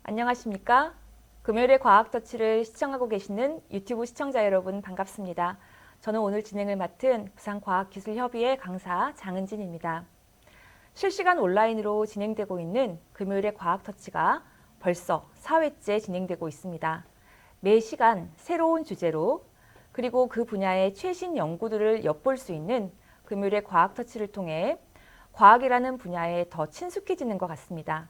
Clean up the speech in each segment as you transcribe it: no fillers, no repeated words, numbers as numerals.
안녕하십니까? 금요일의 과학터치를 시청하고 계시는 유튜브 시청자 여러분 반갑습니다. 저는 오늘 진행을 맡은 부산과학기술협의회 강사 장은진입니다. 실시간 온라인으로 진행되고 있는 금요일의 과학터치가 벌써 4회째 진행되고 있습니다. 매 시간 새로운 주제로 그리고 그 분야의 최신 연구들을 엿볼 수 있는 금요일의 과학터치를 통해 과학이라는 분야에 더 친숙해지는 것 같습니다.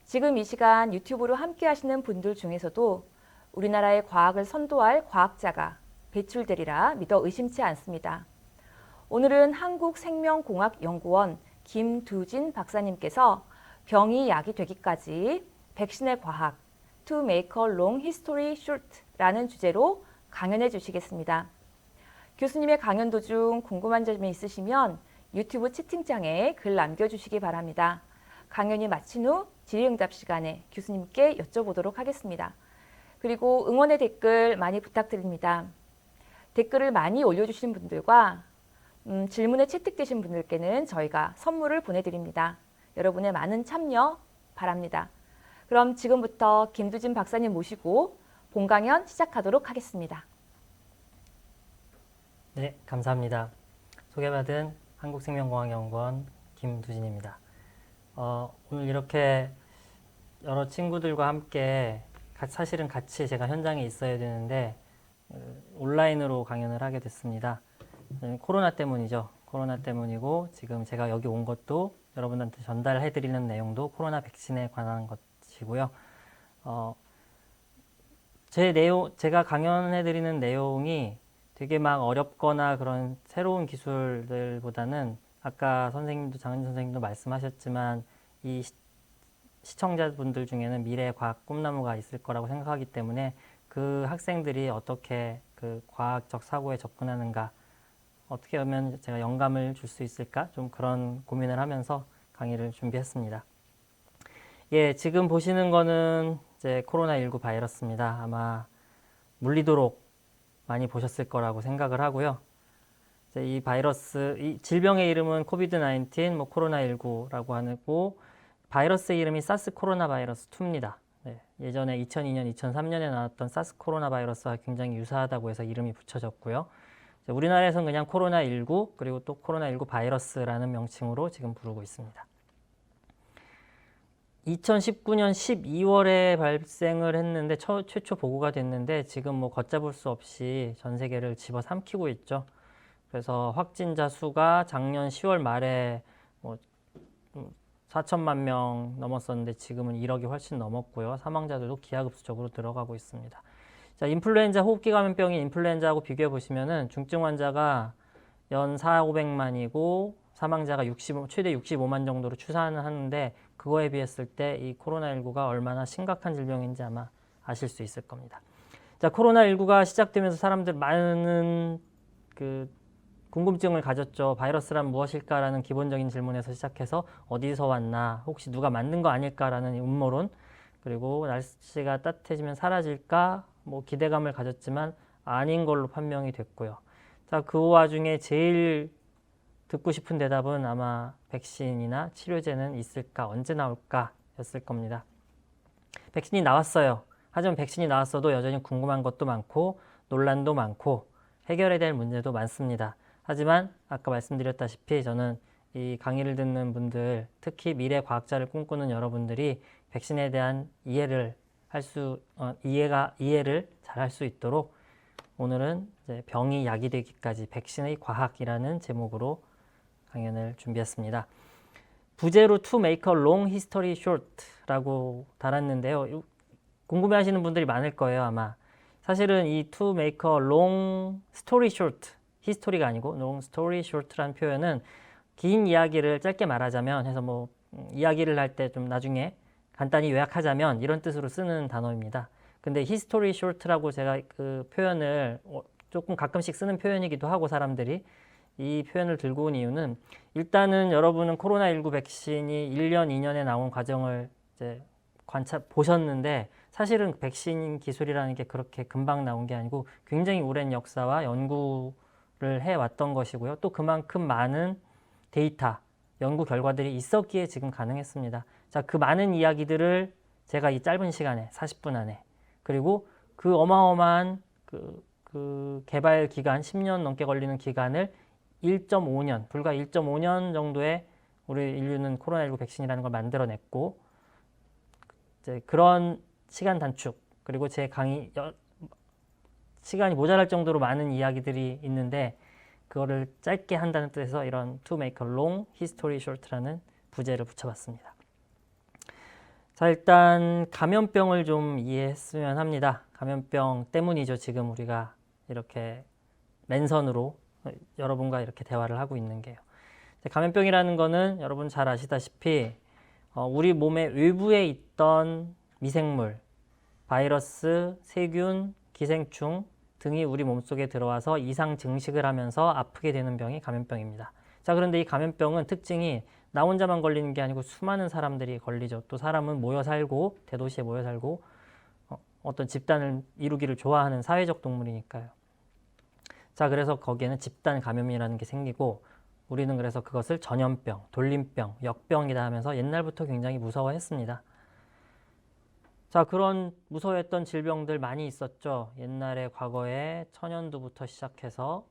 지금 이 시간 유튜브로 함께 하시는 분들 중에서도 우리나라의 과학을 선도할 과학자가 배출되리라 믿어 의심치 않습니다. 오늘은 한국생명공학연구원 김두진 박사님께서 병이 약이 되기까지 백신의 과학 To make a long history short라는 주제로 강연해 주시겠습니다. 교수님의 강연 도중 궁금한 점이 있으시면 유튜브 채팅창에 글 남겨주시기 바랍니다. 강연이 마친 후 질의응답 시간에 교수님께 여쭤보도록 하겠습니다. 그리고 응원의 댓글 많이 부탁드립니다. 댓글을 많이 올려주신 분들과 질문에 채택되신 분들께는 저희가 선물을 보내드립니다. 여러분의 많은 참여 바랍니다. 그럼 지금부터 김두진 박사님 모시고 본 강연 시작하도록 하겠습니다. 네, 감사합니다. 소개받은 한국생명공학연구원 김두진입니다. 오늘 이렇게 여러 친구들과 함께 사실은 같이 제가 현장에 있어야 되는데 온라인으로 강연을 하게 됐습니다. 코로나 때문이죠. 코로나 때문이고 지금 제가 여기 온 것도 여러분한테 전달해 드리는 내용도 코로나 백신에 관한 것이고요. 제가 강연해 드리는 내용이 되게 막 어렵거나 그런 새로운 기술들보다는 아까 선생님도 장은진 선생님도 말씀하셨지만 이 시청자분들 중에는 미래의 과학 꿈나무가 있을 거라고 생각하기 때문에 그 학생들이 어떻게 그 과학적 사고에 접근하는가, 어떻게 하면 제가 영감을 줄 수 있을까, 좀 그런 고민을 하면서 강의를 준비했습니다. 예, 지금 보시는 거는 이제 코로나19 바이러스입니다. 아마 물리도록 많이 보셨을 거라고 생각을 하고요. 이 바이러스, 이 질병의 이름은 코비드-19, 코로나19라고 하고 바이러스의 이름이 사스 코로나 바이러스 2입니다. 네, 예전에 2002년, 2003년에 나왔던 사스 코로나 바이러스와 굉장히 유사하다고 해서 이름이 붙여졌고요. 우리나라에서는 그냥 코로나19 그리고 또 코로나19 바이러스라는 명칭으로 지금 부르고 있습니다. 2019년 12월에 발생을 했는데 최초 보고가 됐는데 지금 걷잡을 수 없이 전 세계를 집어삼키고 있죠. 그래서 확진자 수가 작년 10월 말에 4천만 명 넘었었는데 지금은 1억이 훨씬 넘었고요. 사망자들도 기하급수적으로 들어가고 있습니다. 자, 인플루엔자 호흡기 감염병인 인플루엔자하고 비교해 보시면은 중증 환자가 연 4,500만이고 사망자가 최대 65만 정도로 추산을 하는데 그거에 비했을 때 이 코로나19가 얼마나 심각한 질병인지 아마 아실 수 있을 겁니다. 자, 코로나19가 시작되면서 사람들 많은 궁금증을 가졌죠. 바이러스란 무엇일까라는 기본적인 질문에서 시작해서 어디서 왔나, 혹시 누가 만든 거 아닐까라는 음모론, 그리고 날씨가 따뜻해지면 사라질까 기대감을 가졌지만 아닌 걸로 판명이 됐고요. 자, 그 와중에 제일 듣고 싶은 대답은 아마 백신이나 치료제는 있을까, 언제 나올까 였을 겁니다. 백신이 나왔어요. 하지만 백신이 나왔어도 여전히 궁금한 것도 많고 논란도 많고 해결해야 될 문제도 많습니다. 하지만 아까 말씀드렸다시피 저는 이 강의를 듣는 분들, 특히 미래 과학자를 꿈꾸는 여러분들이 백신에 대한 이해를 잘 할 수 있도록 오늘은 이제 병이 약이 되기까지 백신의 과학이라는 제목으로 강연을 준비했습니다. 부제로 To make a long history short라고 달았는데요. 궁금해하시는 분들이 많을 거예요, 아마. 사실은 이 To make a long story short, 히스토리가 아니고 long story short라는 표현은 긴 이야기를 짧게 말하자면 해서 이야기를 할 때 좀 나중에 간단히 요약하자면 이런 뜻으로 쓰는 단어입니다. 근데 history short라고 제가 그 표현을 조금 가끔씩 쓰는 표현이기도 하고 사람들이 이 표현을 들고 온 이유는 일단은 여러분은 코로나19 백신이 1년, 2년에 나온 과정을 이제 보셨는데 사실은 백신 기술이라는 게 그렇게 금방 나온 게 아니고 굉장히 오랜 역사와 연구를 해왔던 것이고요. 또 그만큼 많은 데이터, 연구 결과들이 있었기에 지금 가능했습니다. 자, 그 많은 이야기들을 제가 이 짧은 시간에 40분 안에 그리고 그 어마어마한 그 개발 기간 10년 넘게 걸리는 기간을 1.5년 불과 1.5년 정도에 우리 인류는 코로나19 백신이라는 걸 만들어냈고 이제 그런 시간 단축 그리고 제 강의 시간이 모자랄 정도로 많은 이야기들이 있는데 그거를 짧게 한다는 뜻에서 이런 To make a long history short라는 부제를 붙여봤습니다. 자, 일단 감염병을 좀 이해했으면 합니다. 감염병 때문이죠. 지금 우리가 이렇게 맨선으로 여러분과 이렇게 대화를 하고 있는 게요. 감염병이라는 거는 여러분 잘 아시다시피 우리 몸의 외부에 있던 미생물, 바이러스, 세균, 기생충 등이 우리 몸속에 들어와서 이상 증식을 하면서 아프게 되는 병이 감염병입니다. 자, 그런데 이 감염병은 특징이 나 혼자만 걸리는 게 아니고 수많은 사람들이 걸리죠. 또 사람은 모여 살고 대도시에 모여 살고 어떤 집단을 이루기를 좋아하는 사회적 동물이니까요. 자, 그래서 거기에는 집단 감염이라는 게 생기고 우리는 그래서 그것을 전염병, 돌림병, 역병이다 하면서 옛날부터 굉장히 무서워했습니다. 자, 그런 무서워했던 질병들 많이 있었죠. 옛날에 과거에 천연두부터 시작해서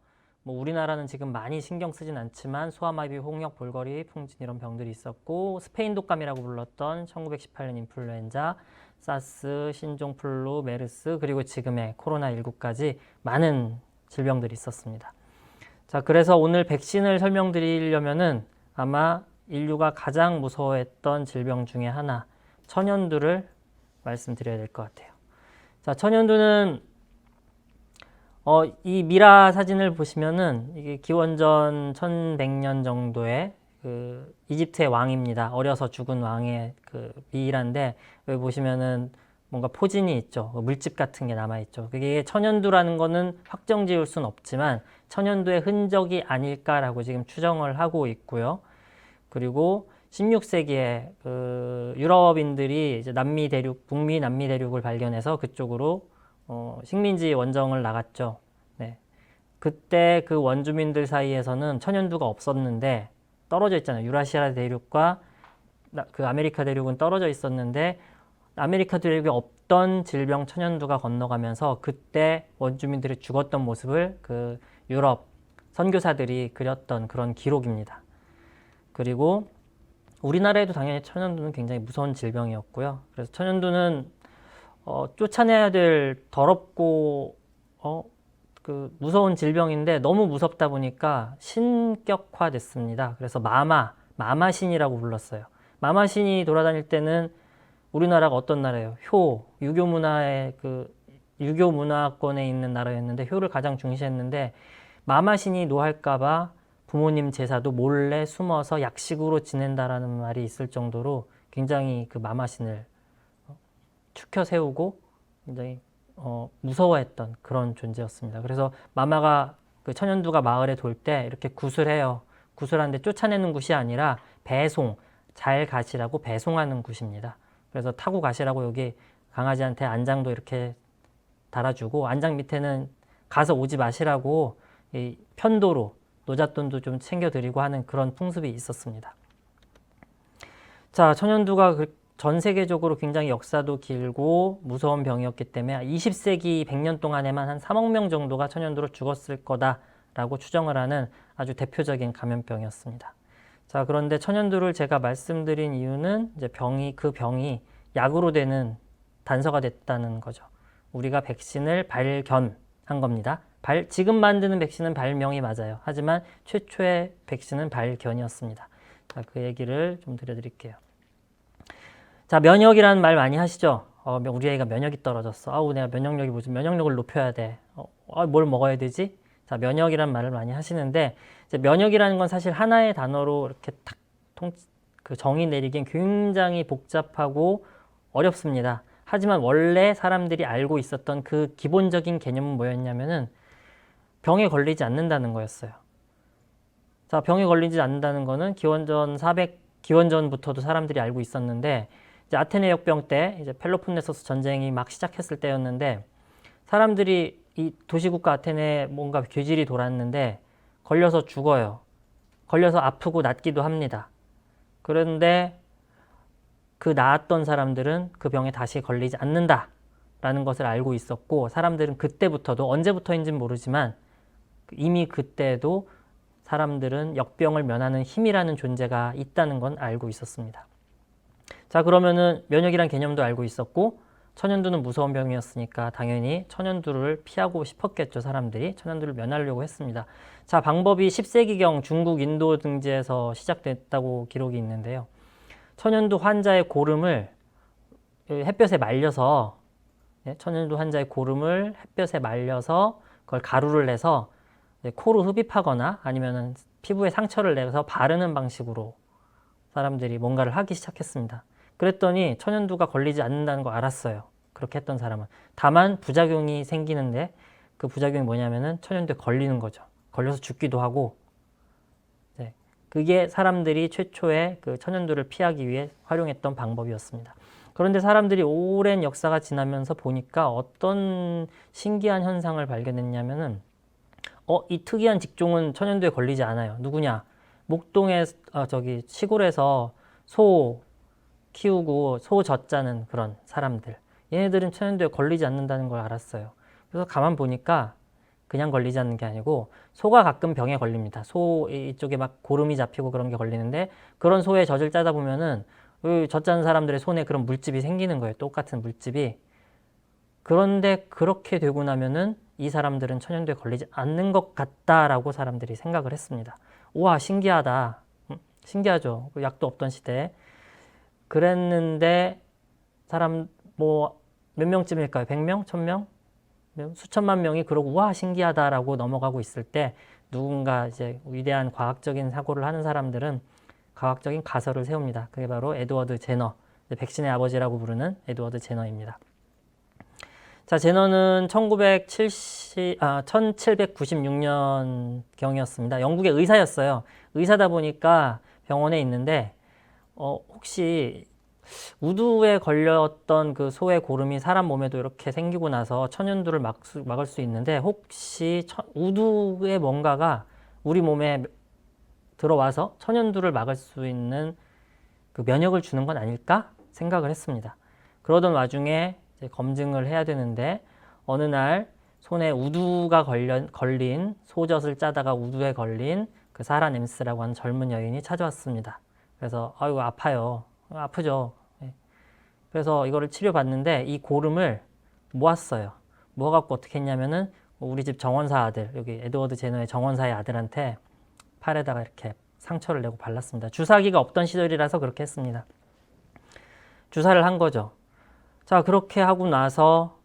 뭐 우리나라는 지금 많이 신경 쓰진 않지만 소아마비, 홍역, 볼거리, 풍진 이런 병들이 있었고 스페인 독감이라고 불렀던 1918년 인플루엔자, 사스, 신종플루, 메르스 그리고 지금의 코로나19까지 많은 질병들이 있었습니다. 자, 그래서 오늘 백신을 설명드리려면은 아마 인류가 가장 무서워했던 질병 중에 하나 천연두를 말씀드려야 될 것 같아요. 자, 천연두는 이 미라 사진을 보시면은 이게 기원전 1100년 정도의 그 이집트의 왕입니다. 어려서 죽은 왕의 그 미이라인데 여기 보시면은 뭔가 포진이 있죠. 물집 같은 게 남아 있죠. 그게 천연두라는 거는 확정 지을 수는 없지만 천연두의 흔적이 아닐까라고 지금 추정을 하고 있고요. 그리고 16세기에 그 유럽인들이 이제 남미 대륙, 북미 남미 대륙을 발견해서 그쪽으로 식민지 원정을 나갔죠. 네. 그때 그 원주민들 사이에서는 천연두가 없었는데 떨어져 있잖아요. 유라시아 대륙과 그 아메리카 대륙은 떨어져 있었는데 아메리카 대륙에 없던 질병 천연두가 건너가면서 그때 원주민들이 죽었던 모습을 그 유럽 선교사들이 그렸던 그런 기록입니다. 그리고 우리나라에도 당연히 천연두는 굉장히 무서운 질병이었고요. 그래서 천연두는 쫓아내야 될 더럽고 그 무서운 질병인데 너무 무섭다 보니까 신격화됐습니다. 그래서 마마신이라고 불렀어요. 마마신이 돌아다닐 때는 우리나라가 어떤 나라예요? 유교 문화의 유교 문화권에 있는 나라였는데 효를 가장 중시했는데 마마신이 노할까봐 부모님 제사도 몰래 숨어서 약식으로 지낸다라는 말이 있을 정도로 굉장히 그 마마신을 추켜 세우고 굉장히 무서워했던 그런 존재였습니다. 그래서 마마가 그 천연두가 마을에 돌 때 이렇게 구슬해요. 구슬하는데 쫓아내는 굿이 아니라 배송, 잘 가시라고 배송하는 굿입니다. 그래서 타고 가시라고 여기 강아지한테 안장도 이렇게 달아주고 안장 밑에는 가서 오지 마시라고 이 편도로 노잣돈도 좀 챙겨드리고 하는 그런 풍습이 있었습니다. 자, 천연두가 전 세계적으로 굉장히 역사도 길고 무서운 병이었기 때문에 20세기 100년 동안에만 한 3억 명 정도가 천연두로 죽었을 거다라고 추정을 하는 아주 대표적인 감염병이었습니다. 자, 그런데 천연두를 제가 말씀드린 이유는 이제 그 병이 약으로 되는 단서가 됐다는 거죠. 우리가 백신을 발견한 겁니다. 지금 만드는 백신은 발명이 맞아요. 하지만 최초의 백신은 발견이었습니다. 자, 그 얘기를 좀 드려드릴게요. 자, 면역이라는 말 많이 하시죠? 우리 애가 면역이 떨어졌어. 내가 면역력이 뭐지? 면역력을 높여야 돼. 뭘 먹어야 되지? 자, 면역이라는 말을 많이 하시는데 이제 면역이라는 건 사실 하나의 단어로 이렇게 탁 그 정의 내리기엔 굉장히 복잡하고 어렵습니다. 하지만 원래 사람들이 알고 있었던 그 기본적인 개념은 뭐였냐면은 병에 걸리지 않는다는 거였어요. 자, 병에 걸리지 않는다는 거는 기원전부터도 사람들이 알고 있었는데 이제 아테네 역병 때 이제 펠로폰네소스 전쟁이 막 시작했을 때였는데 사람들이 이 도시국가 아테네에 뭔가 괴질이 돌았는데 걸려서 죽어요. 걸려서 아프고 낫기도 합니다. 그런데 그 나았던 사람들은 그 병에 다시 걸리지 않는다라는 것을 알고 있었고, 사람들은 그때부터도, 언제부터인지는 모르지만 이미 그때도 사람들은 역병을 면하는 힘이라는 존재가 있다는 건 알고 있었습니다. 자, 그러면은 면역이란 개념도 알고 있었고, 천연두는 무서운 병이었으니까 당연히 천연두를 피하고 싶었겠죠. 사람들이 천연두를 면하려고 했습니다. 자, 방법이 10세기경 중국, 인도 등지에서 시작됐다고 기록이 있는데요. 천연두 환자의 고름을 햇볕에 말려서, 천연두 환자의 고름을 햇볕에 말려서 그걸 가루를 내서 코로 흡입하거나 아니면 피부에 상처를 내서 바르는 방식으로 사람들이 뭔가를 하기 시작했습니다. 그랬더니 천연두가 걸리지 않는다는 거 알았어요. 그렇게 했던 사람은. 다만 부작용이 생기는데, 그 부작용이 뭐냐면은 천연두에 걸리는 거죠. 걸려서 죽기도 하고, 그게 사람들이 최초에 그 천연두를 피하기 위해 활용했던 방법이었습니다. 그런데 사람들이 오랜 역사가 지나면서 보니까 어떤 신기한 현상을 발견했냐면은, 이 특이한 직종은 천연두에 걸리지 않아요. 누구냐? 목동에, 시골에서 소 키우고 소 젖자는 그런 사람들. 얘네들은 천연두에 걸리지 않는다는 걸 알았어요. 그래서 가만 보니까 그냥 걸리지 않는 게 아니고, 소가 가끔 병에 걸립니다. 소 이쪽에 막 고름이 잡히고 그런 게 걸리는데, 그런 소의 젖을 짜다 보면은 젖자는 사람들의 손에 그런 물집이 생기는 거예요. 똑같은 물집이. 그런데 그렇게 되고 나면은 이 사람들은 천연두에 걸리지 않는 것 같다라고 사람들이 생각을 했습니다. 우와, 신기하다. 신기하죠. 약도 없던 시대에. 그랬는데 사람 몇 명쯤일까요? 100명? 1000명? 수천만 명이 그러고 우와, 신기하다라고 넘어가고 있을 때, 누군가 이제 위대한 과학적인 사고를 하는 사람들은 과학적인 가설을 세웁니다. 그게 바로 에드워드 제너, 백신의 아버지라고 부르는 에드워드 제너입니다. 자, 제너는 1796년경이었습니다. 영국의 의사였어요. 의사다 보니까 병원에 있는데, 혹시 우두에 걸렸던 그 소의 고름이 사람 몸에도 이렇게 생기고 나서 천연두를 막을 수 있는데, 혹시 우두의 뭔가가 우리 몸에 들어와서 천연두를 막을 수 있는 그 면역을 주는 건 아닐까 생각을 했습니다. 그러던 와중에 이제 검증을 해야 되는데, 어느 날 손에 우두가 걸린, 소젖을 짜다가 우두에 걸린 그 사라 nem스라고 하는 젊은 여인이 찾아왔습니다. 그래서 아이고, 아파요. 아프죠. 그래서 이거를 치료받는데, 이 고름을 모았어요. 모아갖고 어떻게 했냐면은 우리 집 정원사 아들, 여기 에드워드 제너의 정원사의 아들한테 팔에다가 이렇게 상처를 내고 발랐습니다. 주사기가 없던 시절이라서 그렇게 했습니다. 주사를 한 거죠. 자, 그렇게 하고 나서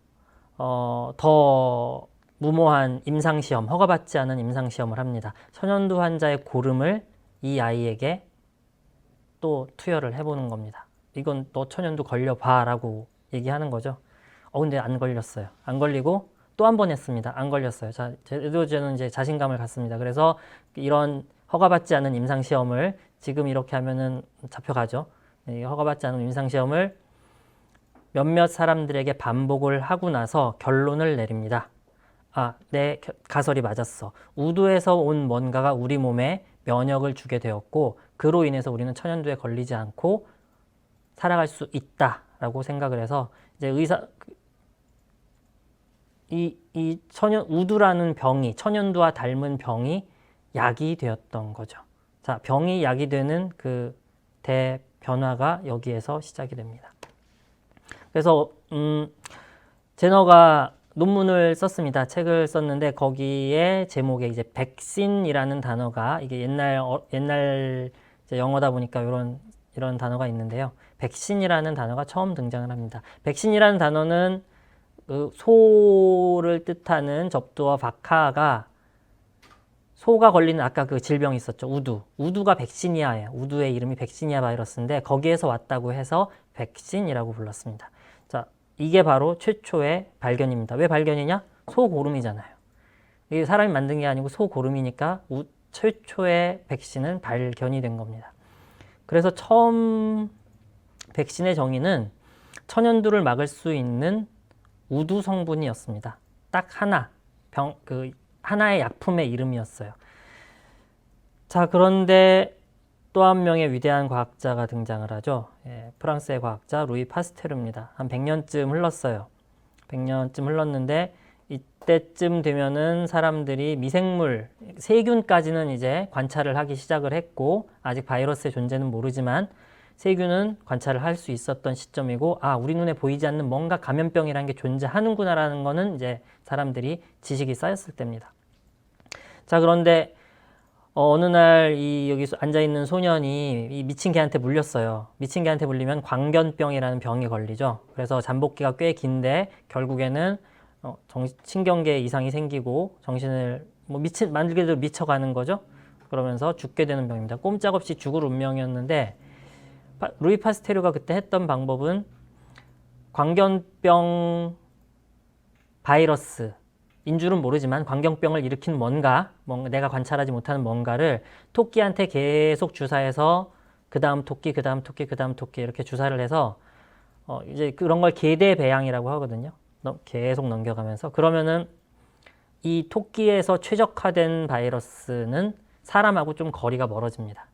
더 무모한 임상시험, 허가받지 않은 임상시험을 합니다. 천연두 환자의 고름을 이 아이에게 또 투여를 해보는 겁니다. 이건 너 천연두 걸려봐 라고 얘기하는 거죠. 근데 안 걸렸어요. 안 걸리고 또 한 번 했습니다. 안 걸렸어요. 자, 에드워드는 이제 자신감을 갖습니다. 그래서 이런 허가받지 않은 임상시험을, 지금 이렇게 하면은 잡혀가죠. 허가받지 않은 임상시험을 몇몇 사람들에게 반복을 하고 나서 결론을 내립니다. 내 가설이 맞았어. 우두에서 온 뭔가가 우리 몸에 면역을 주게 되었고, 그로 인해서 우리는 천연두에 걸리지 않고 살아갈 수 있다라고 생각을 해서, 이제 우두라는 병이, 천연두와 닮은 병이 약이 되었던 거죠. 자, 병이 약이 되는 그 대변화가 여기에서 시작이 됩니다. 그래서 제너가 논문을 썼습니다. 책을 썼는데, 거기에 제목에 이제 백신이라는 단어가, 이게 옛날 이제 영어다 보니까 이런 단어가 있는데요. 백신이라는 단어가 처음 등장을 합니다. 백신이라는 단어는 소를 뜻하는 접두어 바카가, 소가 걸리는 아까 그 질병이 있었죠. 우두가 백시니아예요. 우두의 이름이 백시니아 바이러스인데, 거기에서 왔다고 해서 백신이라고 불렀습니다. 자, 이게 바로 최초의 발견입니다. 왜 발견이냐? 소고름이잖아요. 이게 사람이 만든 게 아니고 소고름이니까 최초의 백신은 발견이 된 겁니다. 그래서 처음 백신의 정의는 천연두를 막을 수 있는 우두 성분이었습니다. 딱 하나, 하나의 약품의 이름이었어요. 자, 그런데 또 한 명의 위대한 과학자가 등장을 하죠. 예, 프랑스의 과학자 루이 파스테르입니다. 한 100년쯤 흘렀어요. 100년쯤 흘렀는데 이때쯤 되면은 사람들이 미생물, 세균까지는 이제 관찰을 하기 시작을 했고 아직 바이러스의 존재는 모르지만 세균은 관찰을 할 수 있었던 시점이고 아, 우리 눈에 보이지 않는 뭔가 감염병이라는 게 존재하는구나라는 거는 이제 사람들이 지식이 쌓였을 때입니다. 자, 그런데 어느 날 이 여기 앉아 있는 소년이 이 미친 개한테 물렸어요. 미친 개한테 물리면 광견병이라는 병이 걸리죠. 그래서 잠복기가 꽤 긴데 결국에는 신경계에 이상이 생기고 정신을 말 그대로 미쳐가는 거죠. 그러면서 죽게 되는 병입니다. 꼼짝없이 죽을 운명이었는데 루이 파스테르가 그때 했던 방법은 광견병 바이러스 인 줄은 모르지만 광견병을 일으킨 뭔가 내가 관찰하지 못하는 뭔가를 토끼한테 계속 주사해서 그 다음 토끼, 그 다음 토끼, 그 다음 토끼 이렇게 주사를 해서 이제 그런 걸 계대 배양이라고 하거든요. 계속 넘겨가면서 그러면은 이 토끼에서 최적화된 바이러스는 사람하고 좀 거리가 멀어집니다.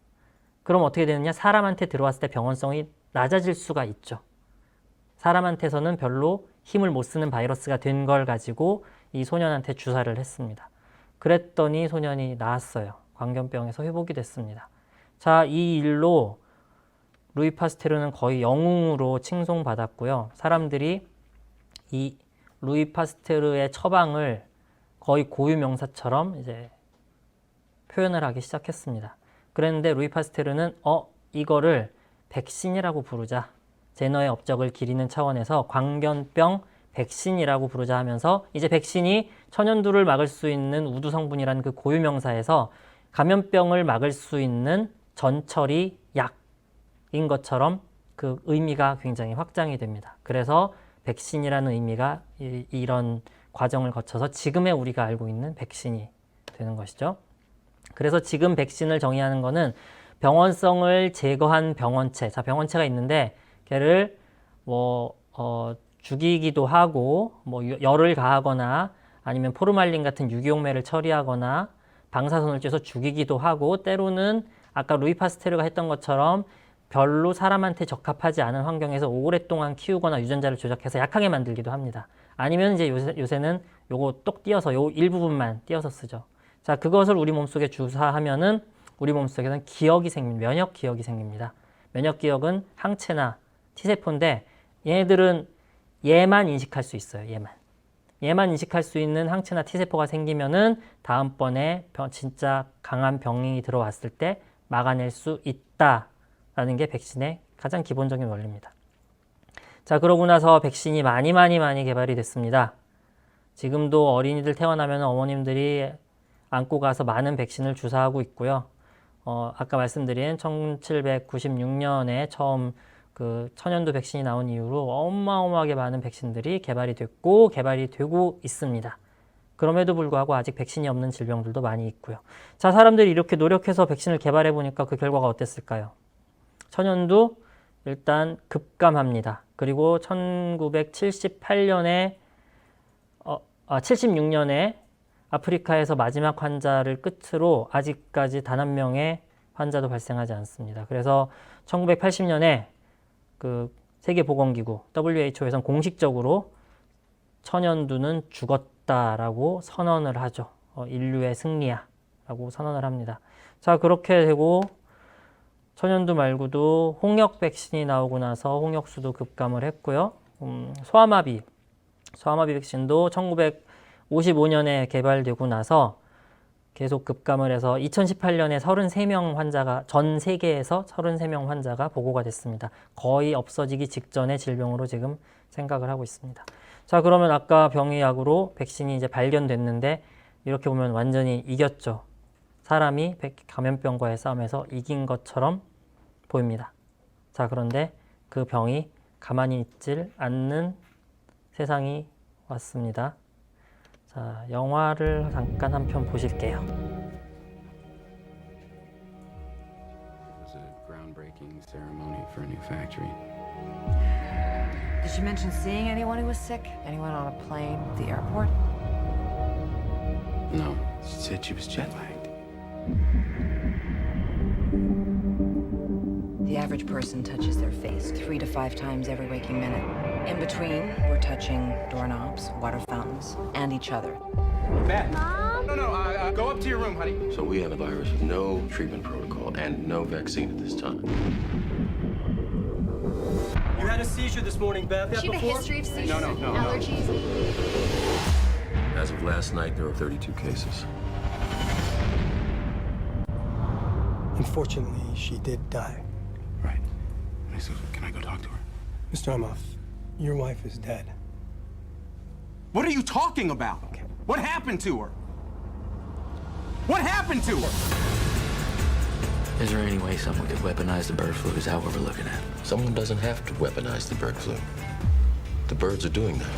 그럼 어떻게 되느냐? 사람한테 들어왔을 때 병원성이 낮아질 수가 있죠. 사람한테서는 별로 힘을 못 쓰는 바이러스가 된 걸 가지고 이 소년한테 주사를 했습니다. 그랬더니 소년이 나았어요. 광견병에서 회복이 됐습니다. 자, 이 일로 루이 파스테르는 거의 영웅으로 칭송받았고요. 사람들이 이 루이 파스테르의 처방을 거의 고유명사처럼 이제 표현을 하기 시작했습니다. 그랬는데 루이 파스테르는 이거를 백신이라고 부르자. 제너의 업적을 기리는 차원에서 광견병 백신이라고 부르자 하면서 이제 백신이 천연두를 막을 수 있는 우두 성분이라는 그 고유명사에서 감염병을 막을 수 있는 전처리 약인 것처럼 그 의미가 굉장히 확장이 됩니다. 그래서 백신이라는 의미가 이런 과정을 거쳐서 지금의 우리가 알고 있는 백신이 되는 것이죠. 그래서 지금 백신을 정의하는 것은 병원성을 제거한 병원체. 자, 병원체가 있는데 걔를 죽이기도 하고 열을 가하거나 아니면 포르말린 같은 유기용매를 처리하거나 방사선을 쬐서 죽이기도 하고 때로는 아까 루이 파스테르가 했던 것처럼 별로 사람한테 적합하지 않은 환경에서 오랫동안 키우거나 유전자를 조작해서 약하게 만들기도 합니다. 아니면 이제 요새는 요거 똑 띄어서 요 일부분만 띄어서 쓰죠. 자, 그것을 우리 몸속에 주사하면은 우리 몸속에는 기억이 면역 기억이 생깁니다. 면역 기억은 항체나 T세포인데 얘네들은 얘만 인식할 수 있어요. 얘만 인식할 수 있는 항체나 T세포가 생기면은 다음번에 진짜 강한 병이 들어왔을 때 막아낼 수 있다라는 게 백신의 가장 기본적인 원리입니다. 자, 그러고 나서 백신이 많이 개발이 됐습니다. 지금도 어린이들 태어나면 어머님들이 안고 가서 많은 백신을 주사하고 있고요. 아까 말씀드린 1796년에 처음 그 천연두 백신이 나온 이후로 어마어마하게 많은 백신들이 개발이 되고 있습니다. 그럼에도 불구하고 아직 백신이 없는 질병들도 많이 있고요. 자, 사람들이 이렇게 노력해서 백신을 개발해 보니까 그 결과가 어땠을까요? 천연두 일단 급감합니다. 그리고 1978년에 76년에 아프리카에서 마지막 환자를 끝으로 아직까지 단 한 명의 환자도 발생하지 않습니다. 그래서 1980년에 그 세계보건기구 WHO에서는 공식적으로 천연두는 죽었다라고 선언을 하죠. 인류의 승리야라고 선언을 합니다. 자, 그렇게 되고 천연두 말고도 홍역 백신이 나오고 나서 홍역수도 급감을 했고요. 소아마비 백신도 1955년에 개발되고 나서 계속 급감을 해서 2018년에 33명 환자가 전 세계에서 33명 환자가 보고가 됐습니다. 거의 없어지기 직전의 질병으로 지금 생각을 하고 있습니다. 자, 그러면 아까 병의약으로 백신이 이제 발견됐는데 이렇게 보면 완전히 이겼죠. 사람이 감염병과의 싸움에서 이긴 것처럼 보입니다. 자, 그런데 그 병이 가만히 있질 않는 세상이 왔습니다. 자, 영화를 잠깐 한 편 보실게요. It was a groundbreaking ceremony for a new factory. Did she mention seeing anyone who was sick? Anyone on a plane at the airport? No, she said she was jet lagged. average person touches their face 3 to 5 times every waking minute. In between, we're touching doorknobs, water fountains, and each other. Beth. No, go up to your room, honey. So we have a virus with no treatment protocol and no vaccine at this time. You had a seizure this morning, Beth. She had a history of seizures and allergies. As of last night, there were 32 cases. Unfortunately, she did die. Right. So can I go talk to her? Mr. Amoff, your wife is dead. What are you talking about? Okay. What happened to her? What happened to her? Is there any way someone could weaponize the bird flu? Is that what we're looking at? Someone doesn't have to weaponize the bird flu. The birds are doing that.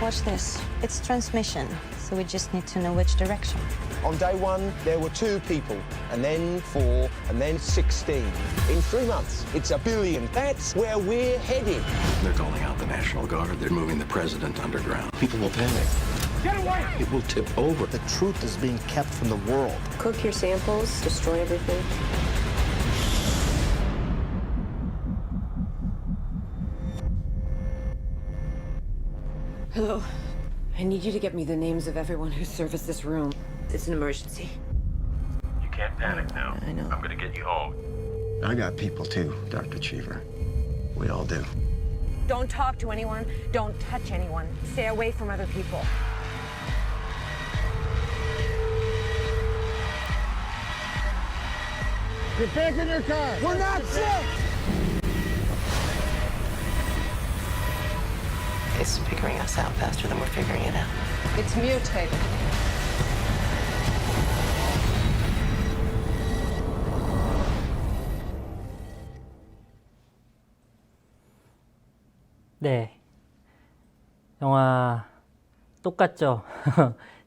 Watch this. It's transmission, so we just need to know which direction. On day one, there were 2 people, and then 4, and then 16. In 3 months, it's 1 billion. That's where we're headed. They're calling out the National Guard. They're moving the president underground. People will panic. Get away! It will tip over. The truth is being kept from the world. Cook your samples, destroy everything. Hello. I need you to get me the names of everyone who serviced this room. It's an emergency. You can't panic now. I know. I'm gonna get you home. I got people too, Dr. Cheever. We all do. Don't talk to anyone. Don't touch anyone. Stay away from other people. Get back in your car. We're not sick. It's figuring us out faster than we're figuring it out. It's mutated. 네. 영화 똑같죠?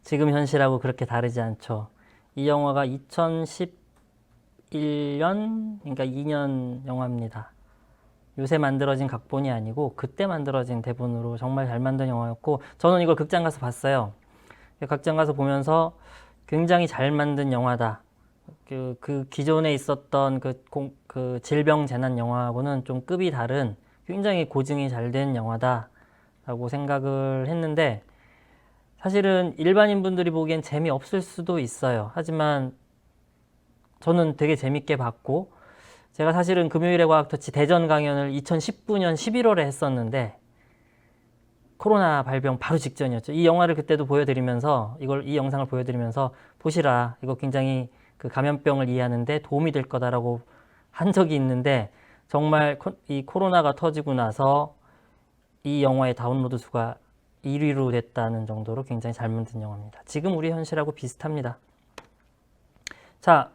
지금 현실하고 그렇게 다르지 않죠. 이 영화가 2011년, 그러니까 2년 영화입니다. 요새 만들어진 각본이 아니고 그때 만들어진 대본으로 정말 잘 만든 영화였고, 저는 이걸 극장 가서 봤어요. 극장 가서 보면서 굉장히 잘 만든 영화다. 그 기존에 있었던 그 질병 재난 영화하고는 좀 급이 다른 굉장히 고증이 잘 된 영화다라고 생각을 했는데, 사실은 일반인 분들이 보기엔 재미없을 수도 있어요. 하지만 저는 되게 재밌게 봤고, 제가 사실은 금요일의 과학터치 대전 강연을 2019년 11월에 했었는데 코로나 발병 바로 직전이었죠. 이 영화를 그때도 보여드리면서 이 영상을 보여드리면서 보시라, 이거 굉장히 그 감염병을 이해하는데 도움이 될 거다라고 한 적이 있는데, 정말 이 코로나가 터지고 나서 이 영화의 다운로드 수가 1위로 됐다는 정도로 굉장히 잘 만든 영화입니다. 지금 우리 현실하고 비슷합니다. 자,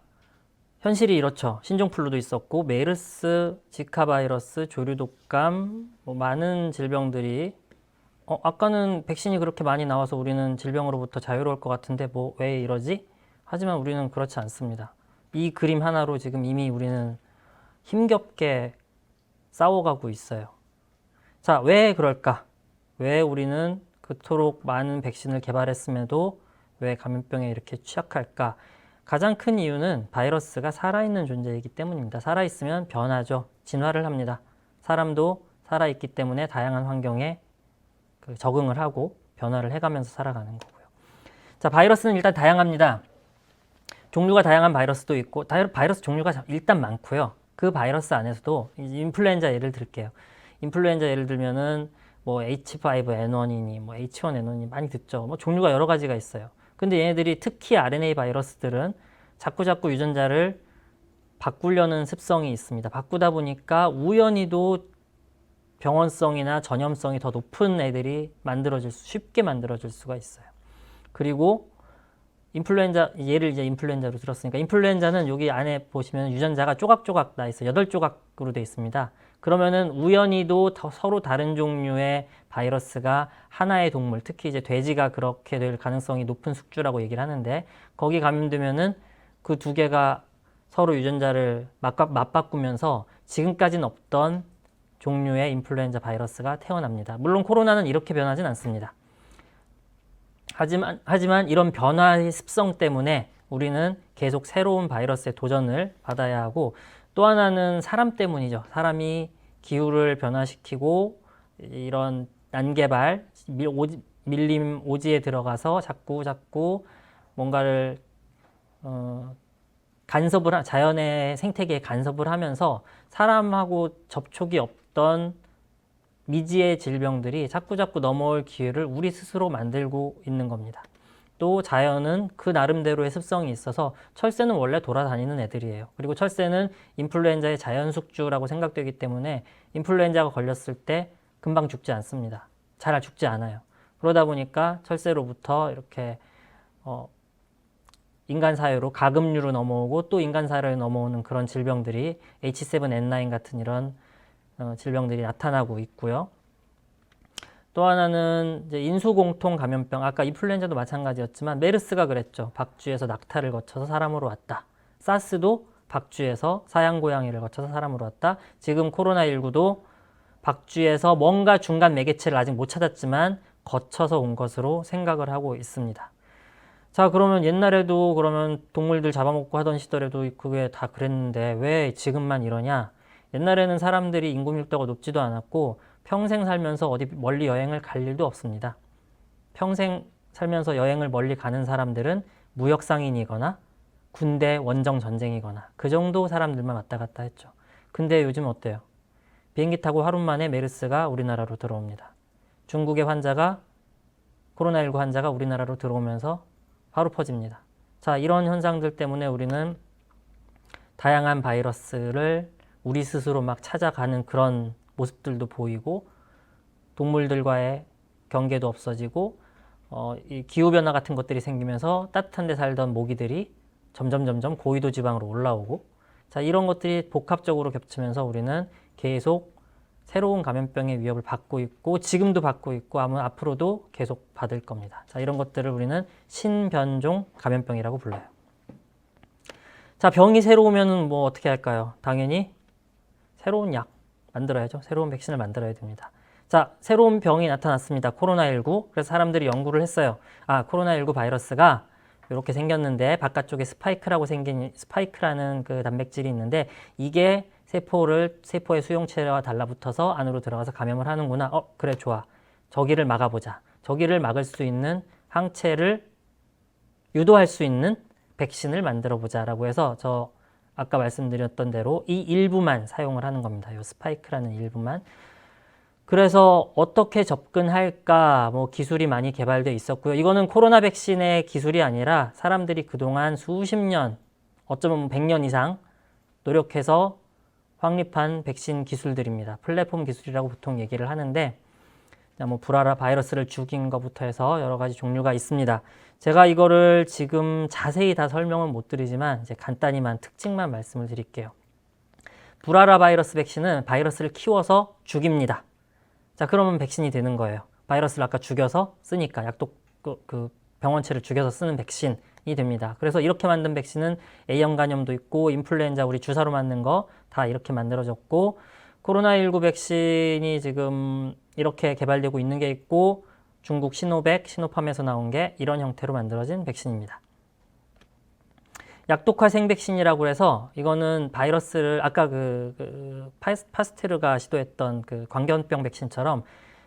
현실이 이렇죠. 신종플루도 있었고, 메르스, 지카 바이러스, 조류독감, 많은 질병들이 아까는 백신이 그렇게 많이 나와서 우리는 질병으로부터 자유로울 것 같은데 왜 이러지? 하지만 우리는 그렇지 않습니다. 이 그림 하나로 지금 이미 우리는 힘겹게 싸워가고 있어요. 자, 왜 그럴까? 왜 우리는 그토록 많은 백신을 개발했음에도 왜 감염병에 이렇게 취약할까? 가장 큰 이유는 바이러스가 살아있는 존재이기 때문입니다. 살아있으면 변하죠. 진화를 합니다. 사람도 살아있기 때문에 다양한 환경에 적응을 하고 변화를 해가면서 살아가는 거고요. 자, 바이러스는 일단 다양합니다. 종류가 다양한 바이러스도 있고, 바이러스 종류가 일단 많고요. 그 바이러스 안에서도 인플루엔자 예를 들게요. 인플루엔자 예를 들면은 H5N1이니 H1N1이니 많이 듣죠. 종류가 여러 가지가 있어요. 근데 얘네들이 특히 RNA 바이러스들은 자꾸자꾸 유전자를 바꾸려는 습성이 있습니다. 바꾸다 보니까 우연히도 병원성이나 전염성이 더 높은 애들이 쉽게 만들어질 수가 있어요. 그리고 인플루엔자, 예를 이제 인플루엔자로 들었으니까, 인플루엔자는 여기 안에 보시면 유전자가 조각조각 나 있어요. 8조각으로 되어 있습니다. 그러면은 우연히도 서로 다른 종류의 바이러스가 하나의 동물, 특히 이제 돼지가 그렇게 될 가능성이 높은 숙주라고 얘기를 하는데, 거기 감염되면은 그 두 개가 서로 유전자를 맞바꾸면서 지금까지는 없던 종류의 인플루엔자 바이러스가 태어납니다. 물론 코로나는 이렇게 변하진 않습니다. 하지만 이런 변화의 습성 때문에 우리는 계속 새로운 바이러스에 도전을 받아야 하고, 또 하나는 사람 때문이죠. 사람이 기후를 변화시키고 이런 난개발, 밀림 오지에 들어가서 자꾸 뭔가를 자연의 생태계에 간섭을 하면서 사람하고 접촉이 없던 미지의 질병들이 자꾸 넘어올 기회를 우리 스스로 만들고 있는 겁니다. 또 자연은 그 나름대로의 습성이 있어서 철새는 원래 돌아다니는 애들이에요. 그리고 철새는 인플루엔자의 자연 숙주라고 생각되기 때문에 인플루엔자가 걸렸을 때 금방 죽지 않습니다. 잘 죽지 않아요. 그러다 보니까 철새로부터 이렇게 인간 사회로 가금류로 넘어오고 또 인간 사회로 넘어오는 그런 질병들이 H7N9 같은 이런 질병들이 나타나고 있고요. 또 하나는 이제 인수공통 감염병, 아까 인플루엔자도 마찬가지였지만 메르스가 그랬죠. 박쥐에서 낙타를 거쳐서 사람으로 왔다. 사스도 박쥐에서 사양고양이를 거쳐서 사람으로 왔다. 지금 코로나19도 박쥐에서 뭔가 중간 매개체를 아직 못 찾았지만 거쳐서 온 것으로 생각을 하고 있습니다. 자, 그러면 옛날에도 그러면 동물들 잡아먹고 하던 시절에도 그게 다 그랬는데 왜 지금만 이러냐? 옛날에는 사람들이 인구 밀도가 높지도 않았고 평생 살면서 어디 멀리 여행을 갈 일도 없습니다. 평생 살면서 여행을 멀리 가는 사람들은 무역상인이거나 군대 원정 전쟁이거나 그 정도 사람들만 왔다 갔다 했죠. 근데 요즘 어때요? 비행기 타고 하루 만에 메르스가 우리나라로 들어옵니다. 중국의 코로나19 환자가 우리나라로 들어오면서 바로 퍼집니다. 자, 이런 현상들 때문에 우리는 다양한 바이러스를 우리 스스로 막 찾아가는 그런 모습들도 보이고 동물들과의 경계도 없어지고 이 기후변화 같은 것들이 생기면서 따뜻한 데 살던 모기들이 점점 고위도 지방으로 올라오고, 자, 이런 것들이 복합적으로 겹치면서 우리는 계속 새로운 감염병의 위협을 받고 있고 지금도 받고 있고 아마 앞으로도 계속 받을 겁니다. 자, 이런 것들을 우리는 신변종 감염병이라고 불러요. 자, 병이 새로 오면은 뭐 어떻게 할까요? 당연히 새로운 약 만들어야죠. 새로운 백신을 만들어야 됩니다. 자, 새로운 병이 나타났습니다. 코로나19. 그래서 사람들이 연구를 했어요. 아, 코로나19 바이러스가 이렇게 생겼는데 바깥쪽에 스파이크라는 그 단백질이 있는데 이게 세포의 수용체와 달라붙어서 안으로 들어가서 감염을 하는구나. 그래, 좋아. 저기를 막아보자. 저기를 막을 수 있는 항체를 유도할 수 있는 백신을 만들어보자라고 해서 저 아까 말씀드렸던 대로 이 일부만 사용을 하는 겁니다. 이 스파이크라는 일부만. 그래서 어떻게 접근할까 뭐 기술이 많이 개발되어 있었고요. 이거는 코로나 백신의 기술이 아니라 사람들이 그동안 수십 년, 어쩌면 100년 이상 노력해서 확립한 백신 기술들입니다. 플랫폼 기술이라고 보통 얘기를 하는데 뭐 불알아 바이러스를 죽인 것부터 해서 여러 가지 종류가 있습니다. 제가 이거를 지금 자세히 다 설명은 못 드리지만 이제 간단히만 특징만 말씀을 드릴게요. 불알아 바이러스 백신은 바이러스를 키워서 죽입니다. 자, 그러면 백신이 되는 거예요. 바이러스를 아까 죽여서 쓰니까 그 병원체를 죽여서 쓰는 백신이 됩니다. 그래서 이렇게 만든 백신은 A형 간염도 있고 인플루엔자 우리 주사로 맞는 거 다 이렇게 만들어졌고 코로나19 백신이 지금 이렇게 개발되고 있는 게 있고 중국 시노팜에서 나온 게 이런 형태로 만들어진 백신입니다. 약독화 생백신이라고 해서 이거는 바이러스를 아까 파스테르가 시도했던 그 광견병 백신처럼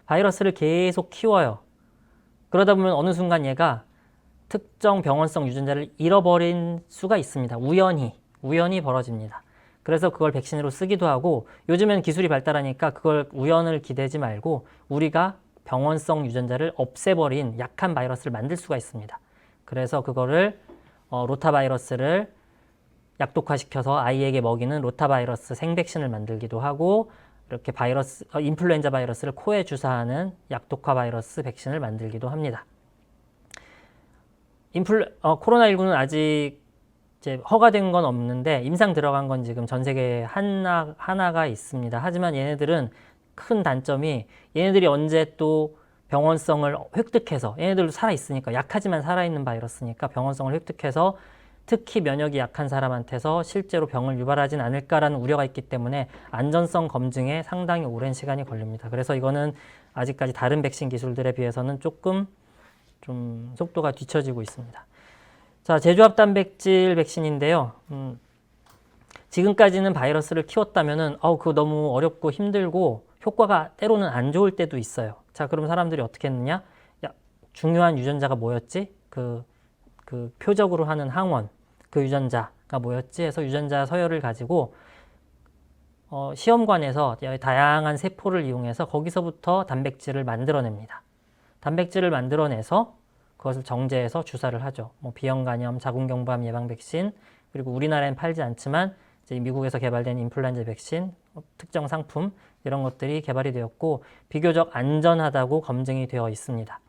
바이러스를 계속 키워요. 그러다 보면 어느 순간 얘가 특정 병원성 유전자를 잃어버린 수가 있습니다. 우연히 벌어집니다. 그래서 그걸 백신으로 쓰기도 하고 요즘엔 기술이 발달하니까 그걸 우연을 기대지 말고 우리가 병원성 유전자를 없애버린 약한 바이러스를 만들 수가 있습니다. 그래서 그거를 로타바이러스를 약독화시켜서 아이에게 먹이는 로타바이러스 생백신을 만들기도 하고 이렇게 인플루엔자 바이러스를 코에 주사하는 약독화 바이러스 백신을 만들기도 합니다. 코로나19는 아직 이제 허가된 건 없는데 임상 들어간 건 지금 전 세계에 하나가 있습니다. 하지만 얘네들은 큰 단점이 얘네들이 언제 또 병원성을 획득해서 얘네들도 살아있으니까 약하지만 살아있는 바이러스니까 병원성을 획득해서 특히 면역이 약한 사람한테서 실제로 병을 유발하진 않을까라는 우려가 있기 때문에 안전성 검증에 상당히 오랜 시간이 걸립니다. 그래서 이거는 아직까지 다른 백신 기술들에 비해서는 조금 좀 속도가 뒤처지고 있습니다. 자, 제조합 단백질 백신인데요. 지금까지는 바이러스를 키웠다면은 그거 너무 어렵고 힘들고 효과가 때로는 안 좋을 때도 있어요. 자, 그럼 사람들이 어떻게 했느냐? 야, 중요한 유전자가 뭐였지? 그 표적으로 하는 항원, 그 유전자가 뭐였지? 해서 유전자 서열을 가지고 시험관에서 다양한 세포를 이용해서 거기서부터 단백질을 만들어냅니다. 단백질을 만들어내서 그것을 정제해서 주사를 하죠. 뭐 비형간염, 자궁경부암 예방 백신, 그리고 우리나라엔 팔지 않지만 이제 미국에서 개발된 인플루엔자 백신, 특정 상품 이런 것들이 개발이 되었고 비교적 안전하다고 검증이 되어 있습니다.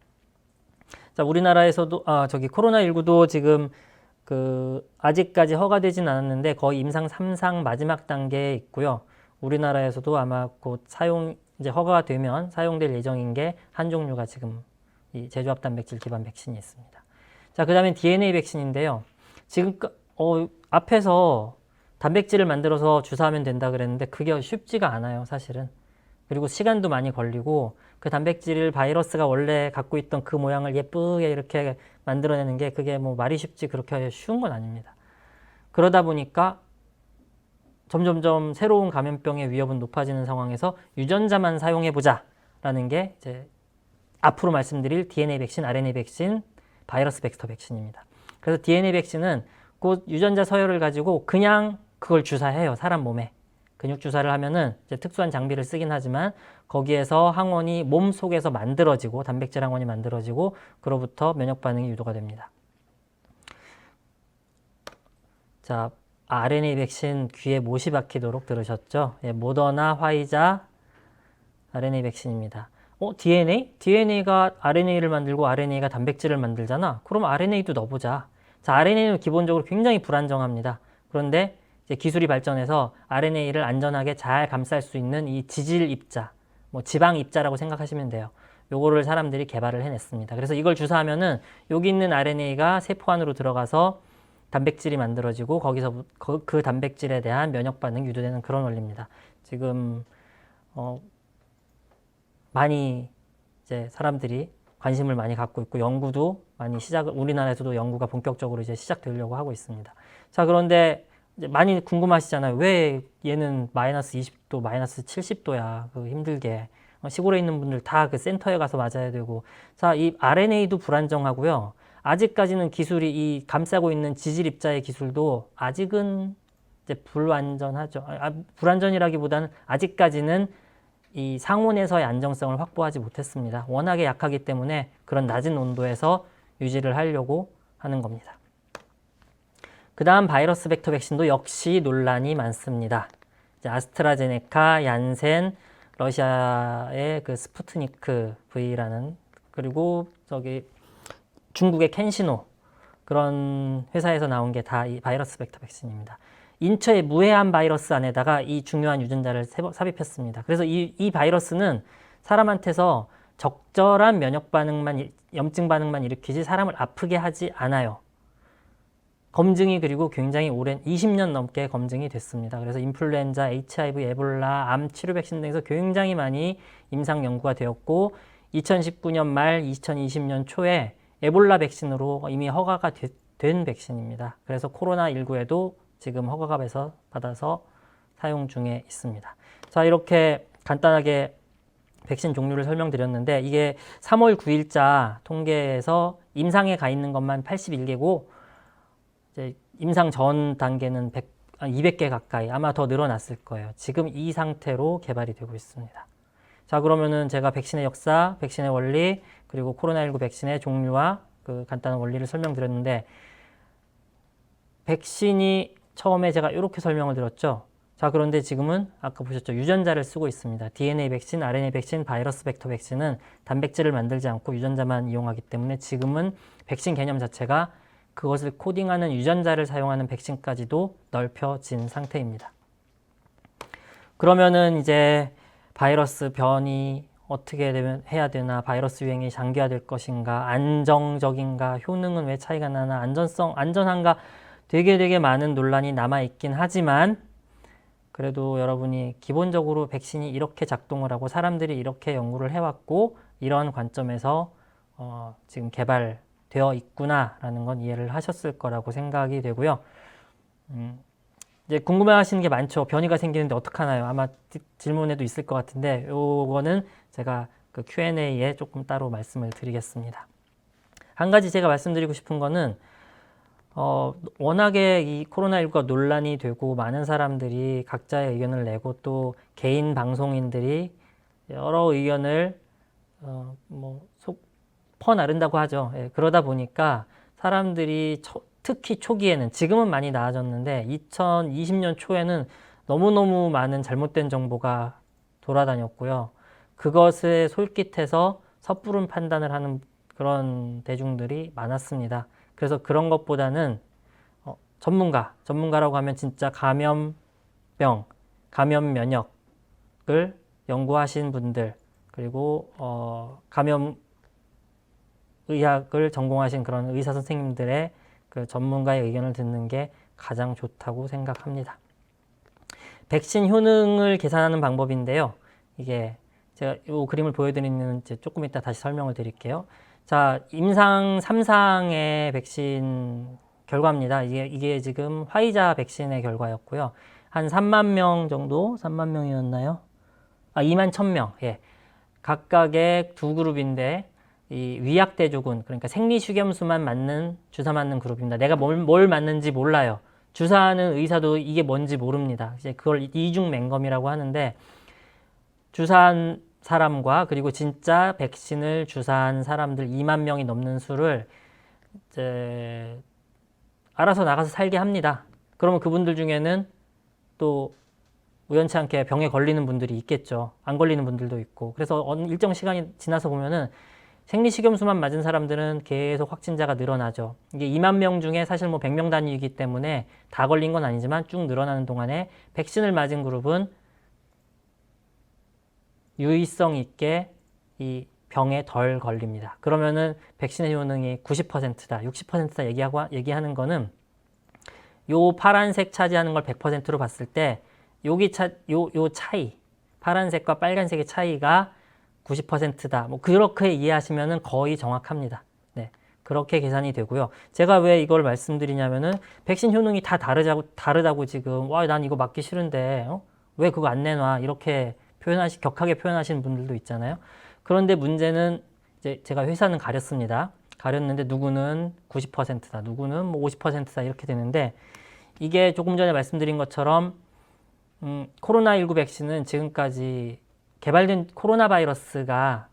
자, 우리나라에서도 코로나19도 지금 아직까지 허가되진 않았는데 거의 임상 3상 마지막 단계에 있고요. 우리나라에서도 아마 곧 이제 허가가 되면 사용될 예정인 게 한 종류가 지금 이 제조합 단백질 기반 백신이 있습니다. 자, 그 다음에 DNA 백신인데요. 지금 앞에서 단백질을 만들어서 주사하면 된다 그랬는데 그게 쉽지가 않아요, 사실은. 그리고 시간도 많이 걸리고 그 단백질을 바이러스가 원래 갖고 있던 그 모양을 예쁘게 이렇게 만들어내는 게 그게 뭐 말이 쉽지 그렇게 쉬운 건 아닙니다. 그러다 보니까 점점점 새로운 감염병의 위협은 높아지는 상황에서 유전자만 사용해보자라는 게 이제 앞으로 말씀드릴 DNA 백신, RNA 백신, 바이러스 벡터 백신입니다. 그래서 DNA 백신은 그 유전자 서열을 가지고 그냥 그걸 주사해요. 사람 몸에. 근육 주사를 하면은 이제 특수한 장비를 쓰긴 하지만 거기에서 항원이 몸 속에서 만들어지고 단백질 항원이 만들어지고 그로부터 면역 반응이 유도가 됩니다. 자, RNA 백신 귀에 못이 박히도록 들으셨죠? 예, 모더나, 화이자, RNA 백신입니다. DNA? DNA가 RNA를 만들고 RNA가 단백질을 만들잖아. 그럼 RNA도 넣어보자. 자, RNA는 기본적으로 굉장히 불안정합니다. 그런데 이제 기술이 발전해서 RNA를 안전하게 잘 감쌀 수 있는 이 지질 입자, 뭐 지방 입자라고 생각하시면 돼요. 요거를 사람들이 개발을 해냈습니다. 그래서 이걸 주사하면은 여기 있는 RNA가 세포 안으로 들어가서 단백질이 만들어지고 거기서 그 단백질에 대한 면역 반응이 유도되는 그런 원리입니다. 지금 많이 이제 사람들이 관심을 많이 갖고 있고 연구도 많이 우리나라에서도 연구가 본격적으로 이제 시작되려고 하고 있습니다. 자, 그런데 이제 많이 궁금하시잖아요. 왜 얘는 마이너스 20도, 마이너스 70도야. 그 힘들게. 시골에 있는 분들 다 그 센터에 가서 맞아야 되고. 자, 이 RNA도 불안정하고요. 아직까지는 기술이 이 감싸고 있는 지질 입자의 기술도 아직은 이제 불완전하죠. 불완전이라기보다는 아직까지는 이 상온에서의 안정성을 확보하지 못했습니다. 워낙에 약하기 때문에 그런 낮은 온도에서 유지를 하려고 하는 겁니다. 그 다음 바이러스 벡터 백신도 역시 논란이 많습니다. 이제 아스트라제네카, 얀센, 러시아의 그 스푸트니크 V라는 그리고 중국의 캔시노 그런 회사에서 나온 게 다 이 바이러스 벡터 백신입니다. 인체의 무해한 바이러스 안에다가 이 중요한 유전자를 삽입했습니다. 그래서 이 바이러스는 사람한테서 적절한 면역 반응만, 염증 반응만 일으키지 사람을 아프게 하지 않아요. 검증이 그리고 굉장히 오랜 20년 넘게 검증이 됐습니다. 그래서 인플루엔자, HIV, 에볼라, 암 치료 백신 등에서 굉장히 많이 임상 연구가 되었고 2019년 말 2020년 초에 에볼라 백신으로 이미 허가가 된 백신입니다. 그래서 코로나19에도 지금 허가가 받아서 사용 중에 있습니다. 자, 이렇게 간단하게 백신 종류를 설명드렸는데 이게 3월 9일자 통계에서 임상에 가 있는 것만 81개고 이제 임상 전 단계는 200개 가까이 아마 더 늘어났을 거예요. 지금 이 상태로 개발이 되고 있습니다. 자, 그러면은 제가 백신의 역사, 백신의 원리, 그리고 코로나19 백신의 종류와 그 간단한 원리를 설명드렸는데 백신이 처음에 제가 이렇게 설명을 드렸죠. 자, 그런데 지금은 아까 보셨죠. 유전자를 쓰고 있습니다. DNA 백신, RNA 백신, 바이러스 벡터 백신은 단백질을 만들지 않고 유전자만 이용하기 때문에 지금은 백신 개념 자체가 그것을 코딩하는 유전자를 사용하는 백신까지도 넓혀진 상태입니다. 그러면은 이제 바이러스 변이 어떻게 해야 되나, 바이러스 유행이 장기화될 것인가, 안정적인가, 효능은 왜 차이가 나나, 안전한가 되게 많은 논란이 남아있긴 하지만 그래도 여러분이 기본적으로 백신이 이렇게 작동을 하고 사람들이 이렇게 연구를 해왔고 이런 관점에서 지금 개발 되어 있구나라는 건 이해를 하셨을 거라고 생각이 되고요. 이제 궁금해하시는 게 많죠. 변이가 생기는데 어떡하나요? 아마 질문에도 있을 것 같은데 요거는 제가 그 Q&A에 조금 따로 말씀을 드리겠습니다. 한 가지 제가 말씀드리고 싶은 거는 워낙에 이 코로나19가 논란이 되고 많은 사람들이 각자의 의견을 내고 또 개인 방송인들이 여러 의견을 퍼나른다고 하죠. 예, 그러다 보니까 사람들이 특히 초기에는, 지금은 많이 나아졌는데 2020년 초에는 너무너무 많은 잘못된 정보가 돌아다녔고요. 그것에 솔깃해서 섣부른 판단을 하는 그런 대중들이 많았습니다. 그래서 그런 것보다는 전문가라고 하면 진짜 감염병, 감염 면역을 연구하신 분들, 그리고 감염 의학을 전공하신 그런 의사 선생님들의 그 전문가의 의견을 듣는 게 가장 좋다고 생각합니다. 백신 효능을 계산하는 방법인데요. 이게 제가 이 그림을 보여드리는 이제 조금 이따 다시 설명을 드릴게요. 자, 임상 3상의 백신 결과입니다. 이게 지금 화이자 백신의 결과였고요. 한 3만 명 정도, 3만 명이었나요? 2만 1,000명. 예. 각각의 두 그룹인데 이 위약대조군, 그러니까 생리식염수만 맞는, 주사 맞는 그룹입니다. 내가 뭘 맞는지 몰라요. 주사하는 의사도 이게 뭔지 모릅니다. 이제 그걸 이중 맹검이라고 하는데, 주사한 사람과 그리고 진짜 백신을 주사한 사람들 2만 명이 넘는 수를 이제 알아서 나가서 살게 합니다. 그러면 그분들 중에는 또 우연치 않게 병에 걸리는 분들이 있겠죠. 안 걸리는 분들도 있고. 그래서 일정 시간이 지나서 보면은 생리식염수만 맞은 사람들은 계속 확진자가 늘어나죠. 이게 2만 명 중에 사실 뭐 100명 단위이기 때문에 다 걸린 건 아니지만 쭉 늘어나는 동안에 백신을 맞은 그룹은 유의성 있게 이 병에 덜 걸립니다. 그러면은 백신의 효능이 90%다, 60%다 얘기하는 거는 요 파란색 차지하는 걸 100%로 봤을 때 요 차이, 파란색과 빨간색의 차이가 90%다. 뭐 그렇게 이해하시면은 거의 정확합니다. 네, 그렇게 계산이 되고요. 제가 왜 이걸 말씀드리냐면은 백신 효능이 다 다르다고 지금 난 이거 맞기 싫은데 왜 그거 안 내놔 이렇게 격하게 표현하시는 분들도 있잖아요. 그런데 문제는 이제 제가 회사는 가렸습니다. 가렸는데 누구는 90%다, 누구는 뭐 50%다 이렇게 되는데 이게 조금 전에 말씀드린 것처럼 코로나19 백신은 지금까지 개발된 코로나 바이러스가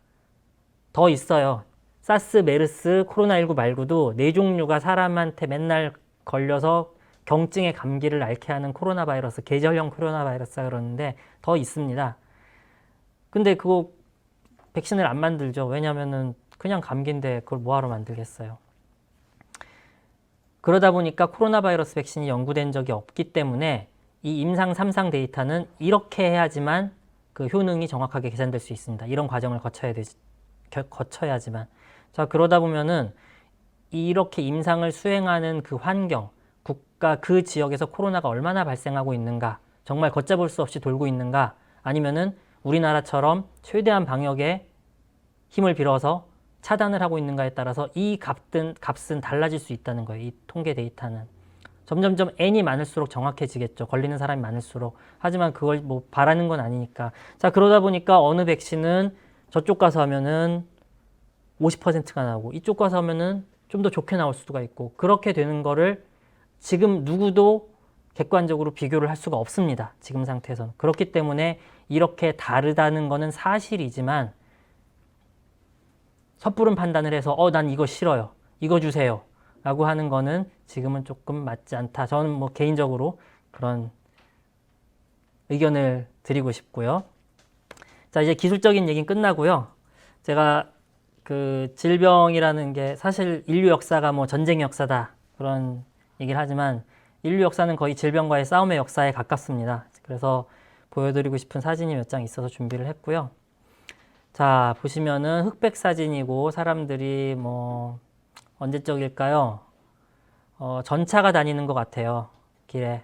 더 있어요. 사스, 메르스, 코로나19 말고도 4종류가 사람한테 맨날 걸려서 경증의 감기를 앓게 하는 코로나 바이러스, 계절형 코로나 바이러스가 그러는데 더 있습니다. 근데 그거 백신을 안 만들죠. 왜냐면은 그냥 감기인데 그걸 뭐하러 만들겠어요. 그러다 보니까 코로나 바이러스 백신이 연구된 적이 없기 때문에 이 임상 3상 데이터는 이렇게 해야지만 그 효능이 정확하게 계산될 수 있습니다. 이런 과정을 거쳐야지만. 자, 그러다 보면은 이렇게 임상을 수행하는 그 환경, 국가 그 지역에서 코로나가 얼마나 발생하고 있는가, 정말 걷잡을 수 없이 돌고 있는가, 아니면은 우리나라처럼 최대한 방역에 힘을 빌어서 차단을 하고 있는가에 따라서 이 값은 달라질 수 있다는 거예요. 이 통계 데이터는. 점점점 N이 많을수록 정확해지겠죠. 걸리는 사람이 많을수록. 하지만 그걸 뭐 바라는 건 아니니까. 자, 그러다 보니까 어느 백신은 저쪽 가서 하면은 50%가 나오고 이쪽 가서 하면은 좀 더 좋게 나올 수가 있고, 그렇게 되는 거를 지금 누구도 객관적으로 비교를 할 수가 없습니다. 지금 상태에서는. 그렇기 때문에 이렇게 다르다는 거는 사실이지만 섣부른 판단을 해서 난 이거 싫어요, 이거 주세요 라고 하는 거는 지금은 조금 맞지 않다. 저는 뭐 개인적으로 그런 의견을 드리고 싶고요. 자, 이제 기술적인 얘기는 끝나고요. 제가 그 질병이라는 게 사실 인류 역사가 뭐 전쟁 역사다 그런 얘기를 하지만 인류 역사는 거의 질병과의 싸움의 역사에 가깝습니다. 그래서 보여드리고 싶은 사진이 몇 장 있어서 준비를 했고요. 자, 보시면은 흑백 사진이고 사람들이 뭐 언제적일까요? 전차가 다니는 것 같아요, 길에.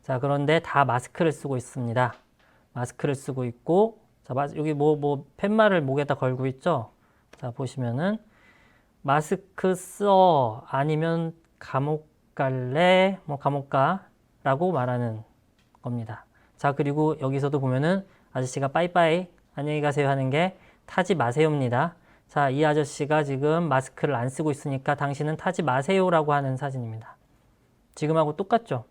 자, 그런데 다 마스크를 쓰고 있습니다. 마스크를 쓰고 있고, 자, 여기 팻말을 목에다 걸고 있죠? 자, 보시면은 마스크 써 아니면 감옥 갈래? 뭐 감옥 가라고 말하는 겁니다. 자, 그리고 여기서도 보면은 아저씨가 빠이빠이 안녕히 가세요 하는 게 타지 마세요입니다. 자, 이 아저씨가 지금 마스크를 안 쓰고 있으니까 당신은 타지 마세요라고 하는 사진입니다. 지금하고 똑같죠?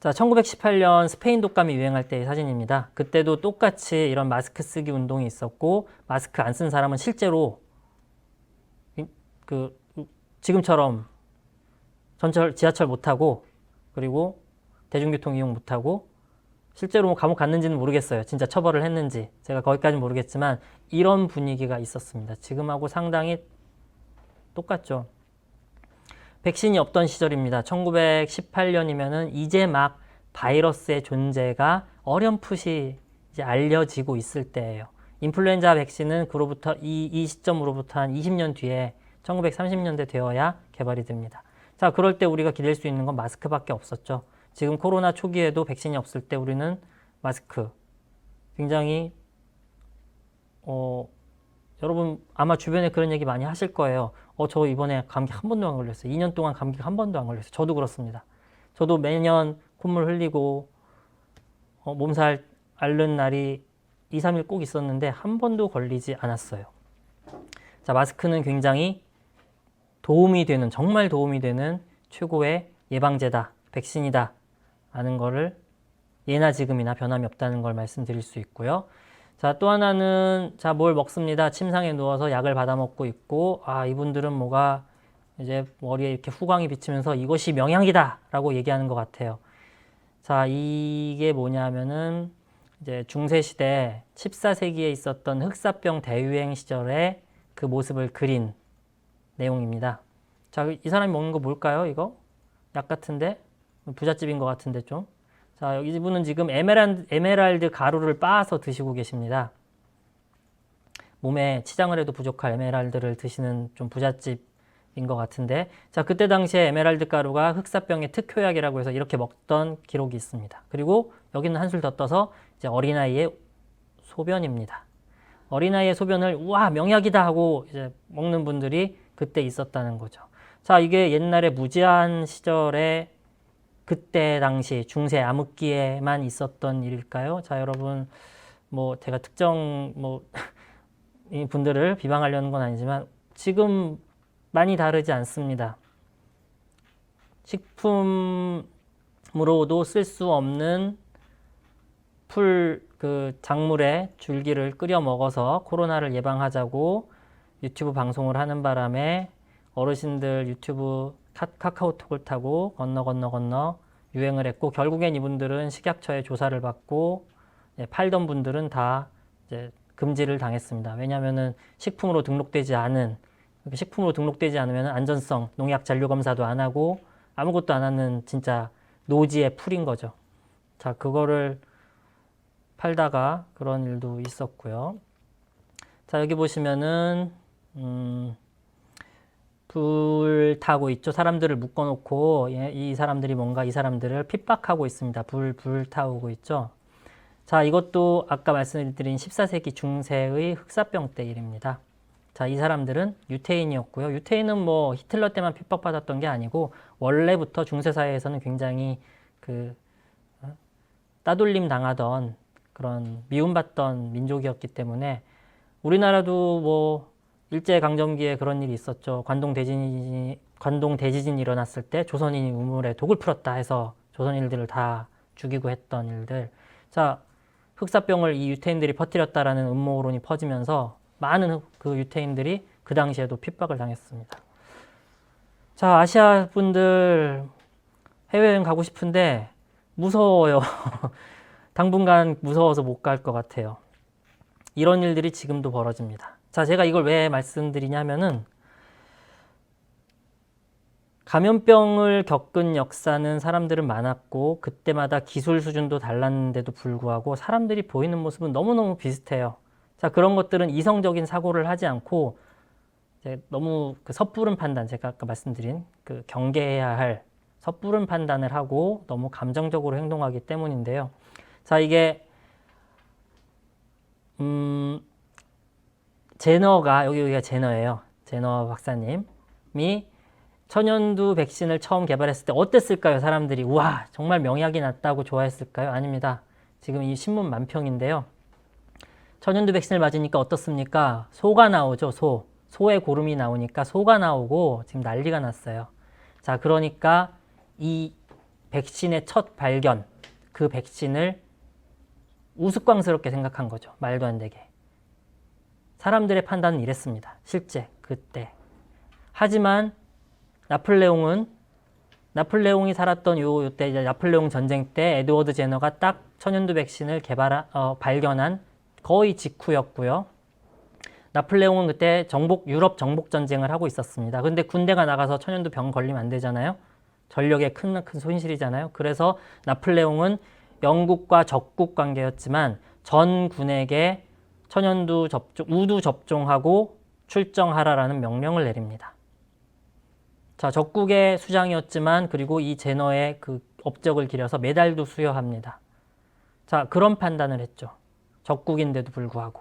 자, 1918년 스페인 독감이 유행할 때의 사진입니다. 그때도 똑같이 이런 마스크 쓰기 운동이 있었고, 마스크 안 쓴 사람은 실제로 지금처럼 지하철 못 타고, 그리고 대중교통 이용 못 하고, 실제로 뭐 감옥 갔는지는 모르겠어요. 진짜 처벌을 했는지. 제가 거기까지는 모르겠지만 이런 분위기가 있었습니다. 지금하고 상당히 똑같죠. 백신이 없던 시절입니다. 1918년이면은 이제 막 바이러스의 존재가 어렴풋이 이제 알려지고 있을 때예요. 인플루엔자 백신은 그로부터 이 시점으로부터 한 20년 뒤에 1930년대 되어야 개발이 됩니다. 자, 그럴 때 우리가 기댈 수 있는 건 마스크밖에 없었죠. 지금 코로나 초기에도 백신이 없을 때 우리는 마스크 굉장히 여러분 아마 주변에 그런 얘기 많이 하실 거예요. 저 이번에 감기 한 번도 안 걸렸어요. 2년 동안 감기가 한 번도 안 걸렸어요. 저도 그렇습니다. 저도 매년 콧물 흘리고 몸살 앓는 날이 2, 3일 꼭 있었는데 한 번도 걸리지 않았어요. 자, 마스크는 굉장히 도움이 되는, 정말 도움이 되는 최고의 예방제다, 백신이다 라는 거를 예나 지금이나 변함이 없다는 걸 말씀드릴 수 있고요. 자, 또 하나는 뭘 먹습니다. 침상에 누워서 약을 받아 먹고 있고, 이분들은 뭐가 이제 머리에 이렇게 후광이 비치면서 이것이 명약이다 라고 얘기하는 것 같아요. 자, 이게 뭐냐면은 이제 중세시대 14세기에 있었던 흑사병 대유행 시절의 그 모습을 그린 내용입니다. 자, 이 사람이 먹는 거 뭘까요? 이거? 약 같은데? 부잣집인 것 같은데 좀. 자, 여기 이분은 지금 에메랄드 가루를 빻아서 드시고 계십니다. 몸에 치장을 해도 부족할 에메랄드를 드시는 좀 부잣집인 것 같은데, 자, 그때 당시에 에메랄드 가루가 흑사병의 특효약이라고 해서 이렇게 먹던 기록이 있습니다. 그리고 여기는 한술 더 떠서 이제 어린아이의 소변입니다. 어린아이의 소변을 우와 명약이다 하고 이제 먹는 분들이 그때 있었다는 거죠. 자, 이게 옛날에 무제한 시절에 그때 당시 중세 암흑기에만 있었던 일일까요? 자, 여러분 뭐 제가 특정 이 분들을 비방하려는 건 아니지만 지금 많이 다르지 않습니다. 식품으로도 쓸 수 없는 작물의 줄기를 끓여 먹어서 코로나를 예방하자고 유튜브 방송을 하는 바람에 어르신들 유튜브 카카오톡을 타고 건너 유행을 했고, 결국엔 이분들은 식약처의 조사를 받고 팔던 분들은 다 이제 금지를 당했습니다. 왜냐하면은 식품으로 등록되지 않으면 안전성, 농약 잔류 검사도 안 하고 아무것도 안 하는 진짜 노지의 풀인 거죠. 자, 그거를 팔다가 그런 일도 있었고요. 자, 여기 보시면은 불 타고 있죠. 사람들을 묶어놓고 이 사람들이 뭔가 이 사람들을 핍박하고 있습니다. 불 타오고 있죠. 자, 이것도 아까 말씀드린 14세기 중세의 흑사병 때 일입니다. 자, 이 사람들은 유태인이었고요. 유태인은 뭐 히틀러 때만 핍박받았던 게 아니고 원래부터 중세 사회에서는 굉장히 따돌림 당하던 그런 미움받던 민족이었기 때문에 우리나라도 뭐 일제강점기에 그런 일이 있었죠. 관동 대지진이 일어났을 때 조선인이 우물에 독을 풀었다 해서 조선인들을 다 죽이고 했던 일들. 자, 흑사병을 이 유태인들이 퍼뜨렸다라는 음모론이 퍼지면서 많은 그 유태인들이 그 당시에도 핍박을 당했습니다. 자, 아시아 분들 해외여행 가고 싶은데 무서워요. 당분간 무서워서 못 갈 것 같아요. 이런 일들이 지금도 벌어집니다. 자, 제가 이걸 왜 말씀드리냐면은 감염병을 겪은 역사는 사람들은 많았고 그때마다 기술 수준도 달랐는데도 불구하고 사람들이 보이는 모습은 너무너무 비슷해요. 자, 그런 것들은 이성적인 사고를 하지 않고 이제 너무 섣부른 판단, 제가 아까 말씀드린 경계해야 할 섣부른 판단을 하고 너무 감정적으로 행동하기 때문인데요. 자, 이게 제너가 여기가 제너예요. 제너 박사님이 천연두 백신을 처음 개발했을 때 어땠을까요? 사람들이 우와 정말 명약이 났다고 좋아했을까요? 아닙니다. 지금 이 신문 만평인데요. 천연두 백신을 맞으니까 어떻습니까? 소가 나오죠. 소의 고름이 나오니까 소가 나오고 지금 난리가 났어요. 자, 그러니까 이 백신의 첫 발견, 그 백신을 우스꽝스럽게 생각한 거죠. 말도 안 되게. 사람들의 판단은 이랬습니다. 실제 그때. 하지만 나폴레옹이 살았던 요때 이제 나폴레옹 전쟁 때 에드워드 제너가 딱 천연두 백신을 발견한 거의 직후였고요. 나폴레옹은 그때 유럽 정복 전쟁을 하고 있었습니다. 근데 군대가 나가서 천연두 병 걸리면 안 되잖아요. 전력에 큰 손실이잖아요. 그래서 나폴레옹은 영국과 적국 관계였지만 전 군에게 우두 접종하고 출정하라라는 명령을 내립니다. 자, 적국의 수장이었지만 그리고 이 제너의 그 업적을 기려서 메달도 수여합니다. 자, 그런 판단을 했죠. 적국인데도 불구하고.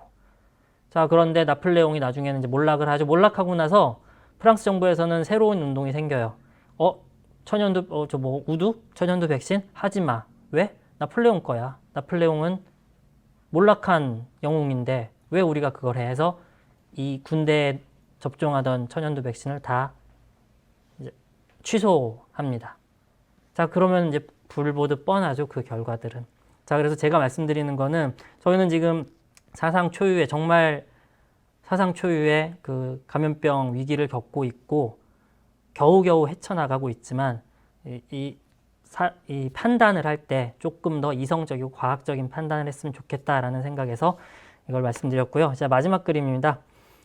자, 그런데 나폴레옹이 나중에는 이제 몰락을 하죠. 몰락하고 나서 프랑스 정부에서는 새로운 운동이 생겨요. 천연두 백신 하지 마. 왜? 나폴레옹 거야. 나폴레옹은 몰락한 영웅인데 왜 우리가 그걸 해? 해서 이 군대에 접종하던 천연두 백신을 다 이제 취소합니다. 자, 그러면 이제 불보듯 뻔하죠. 그 결과들은. 자, 그래서 제가 말씀드리는 거는 저희는 지금 정말 사상 초유의 그 감염병 위기를 겪고 있고 겨우겨우 헤쳐나가고 있지만 이 판단을 할 때 조금 더 이성적이고 과학적인 판단을 했으면 좋겠다라는 생각에서 이걸 말씀드렸고요. 자, 마지막 그림입니다.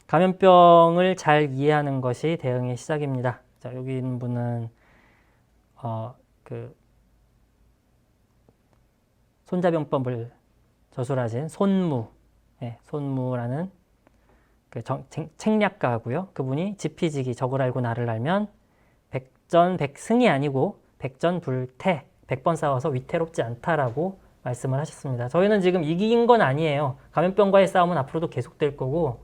감염병을 잘 이해하는 것이 대응의 시작입니다. 자, 여기 있는 분은 손자병법을 저술하신 손무라는 그 책략가고요. 그분이 지피지기 적을 알고 나를 알면 백전백승이 아니고 백전불태 100번 싸워서 위태롭지 않다라고 말씀을 하셨습니다. 저희는 지금 이긴 건 아니에요. 감염병과의 싸움은 앞으로도 계속될 거고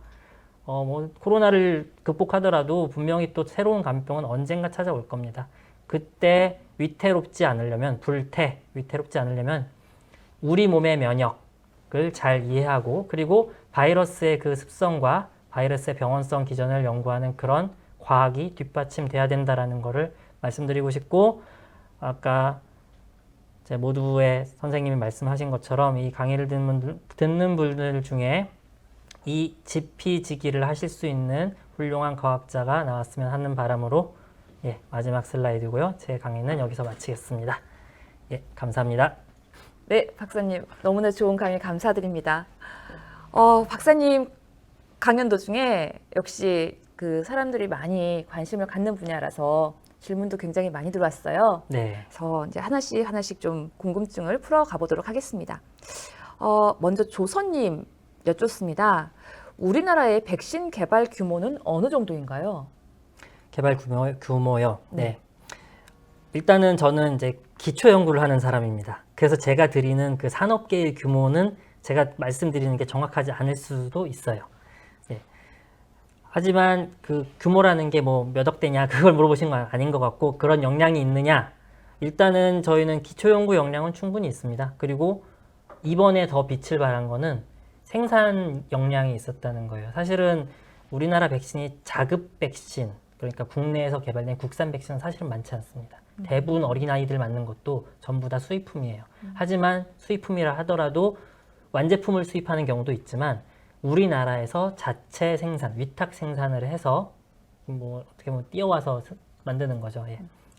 코로나를 극복하더라도 분명히 또 새로운 감염병은 언젠가 찾아올 겁니다. 그때 위태롭지 않으려면 우리 몸의 면역을 잘 이해하고 그리고 바이러스의 그 습성과 바이러스의 병원성 기전을 연구하는 그런 과학이 뒷받침돼야 된다라는 것을 말씀드리고 싶고 아까 제 모두의 선생님이 말씀하신 것처럼 이 강의를 듣는 분들 중에 이 지피지기를 하실 수 있는 훌륭한 과학자가 나왔으면 하는 바람으로 마지막 슬라이드고요. 제 강의는 여기서 마치겠습니다. 감사합니다. 네, 박사님 너무나 좋은 강의 감사드립니다. 박사님 강연 도중에 역시 그 사람들이 많이 관심을 갖는 분야라서 질문도 굉장히 많이 들어왔어요. 네. 그래서 이제 하나씩 좀 궁금증을 풀어가 보도록 하겠습니다. 먼저 조선님 여쭙습니다. 우리나라의 백신 개발 규모는 어느 정도인가요? 개발 규모요. 네. 일단은 저는 이제 기초 연구를 하는 사람입니다. 그래서 제가 드리는 그 산업계의 규모는 제가 말씀드리는 게 정확하지 않을 수도 있어요. 하지만 그 규모라는 게 뭐 몇 억대냐 그걸 물어보신 건 아닌 것 같고 그런 역량이 있느냐 일단은 저희는 기초 연구 역량은 충분히 있습니다. 그리고 이번에 더 빛을 발한 거는 생산 역량이 있었다는 거예요. 사실은 우리나라 백신이 자급 백신 그러니까 국내에서 개발된 국산 백신은 사실은 많지 않습니다. 대부분 어린아이들 맞는 것도 전부 다 수입품이에요. 하지만 수입품이라 하더라도 완제품을 수입하는 경우도 있지만 우리나라에서 자체 생산, 위탁 생산을 해서 어떻게 보면 띄어와서 만드는 거죠.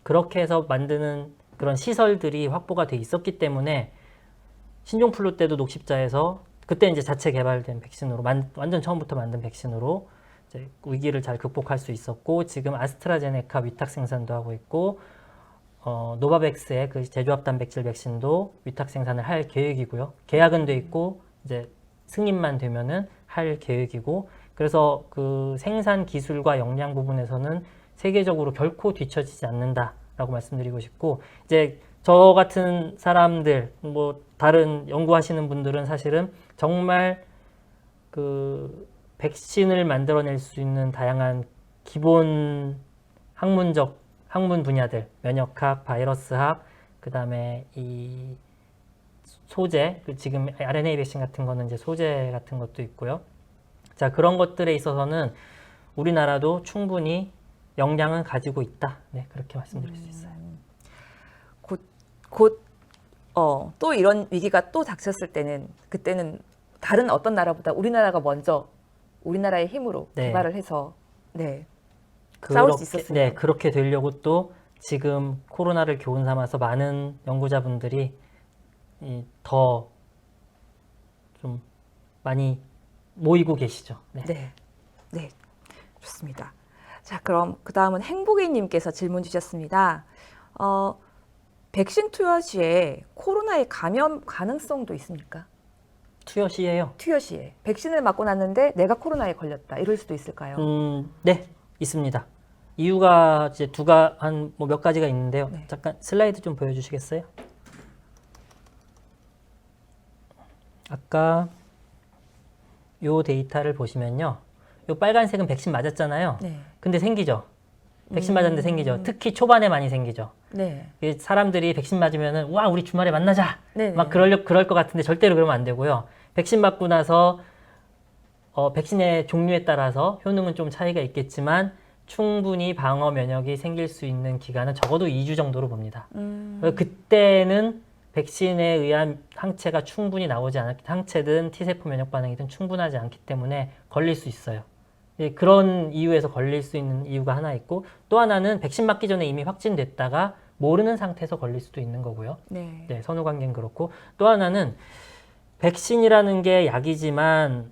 그렇게 해서 만드는 그런 시설들이 확보가 돼 있었기 때문에 신종플루 때도 녹십자에서 그때 이제 자체 개발된 백신으로 완전 처음부터 만든 백신으로 이제 위기를 잘 극복할 수 있었고 지금 아스트라제네카 위탁 생산도 하고 있고 노바백스의 그 제조합 단백질 백신도 위탁 생산을 할 계획이고요. 계약은 돼 있고 이제 승인만 되면은 할 계획이고 그래서 그 생산 기술과 역량 부분에서는 세계적으로 결코 뒤처지지 않는다라고 말씀드리고 싶고 이제 저 같은 사람들 다른 연구하시는 분들은 사실은 정말 그 백신을 만들어낼 수 있는 다양한 기본 학문 분야들, 면역학, 바이러스학, 그 다음에 이 소재, 지금 RNA 백신 같은 거는 이제 소재 같은 것도 있고요. 자, 그런 것들에 있어서는 우리나라도 충분히 역량은 가지고 있다. 네, 그렇게 말씀드릴 수 있어요. 또 이런 위기가 또 닥쳤을 때는 그때는 다른 어떤 나라보다 우리나라가 먼저 우리나라의 힘으로 네. 개발을 해서 싸울 수 있었어요. 네, 그렇게 되려고 또 지금 코로나를 교훈 삼아서 많은 연구자분들이 더 좀 많이 모이고 계시죠. 네. 네. 네. 좋습니다. 자, 그럼 그 다음은 행복이님께서 질문 주셨습니다. 백신 투여 시에 코로나에 감염 가능성도 있습니까? 투여 시에요. 투여 시에 백신을 맞고 났는데 내가 코로나에 걸렸다 이럴 수도 있을까요? 네, 있습니다. 이유가 이제 몇 가지가 있는데요. 네. 잠깐 슬라이드 좀 보여주시겠어요? 아까 요 데이터를 보시면요, 요 빨간색은 백신 맞았잖아요. 네. 근데 생기죠. 백신 맞았는데 생기죠. 특히 초반에 많이 생기죠. 네. 사람들이 백신 맞으면은 와 우리 주말에 만나자 네. 막 그럴 것 같은데 절대로 그러면 안 되고요. 백신 맞고 나서 백신의 종류에 따라서 효능은 좀 차이가 있겠지만 충분히 방어 면역이 생길 수 있는 기간은 적어도 2주 정도로 봅니다. 그때는 백신에 의한 항체가 충분히 나오지 않았기, 항체든 T세포 면역 반응이든 충분하지 않기 때문에 걸릴 수 있어요. 그런 이유에서 걸릴 수 있는 이유가 하나 있고, 또 하나는 백신 맞기 전에 이미 확진됐다가 모르는 상태에서 걸릴 수도 있는 거고요. 네. 네, 선후관계는 그렇고, 또 하나는 백신이라는 게 약이지만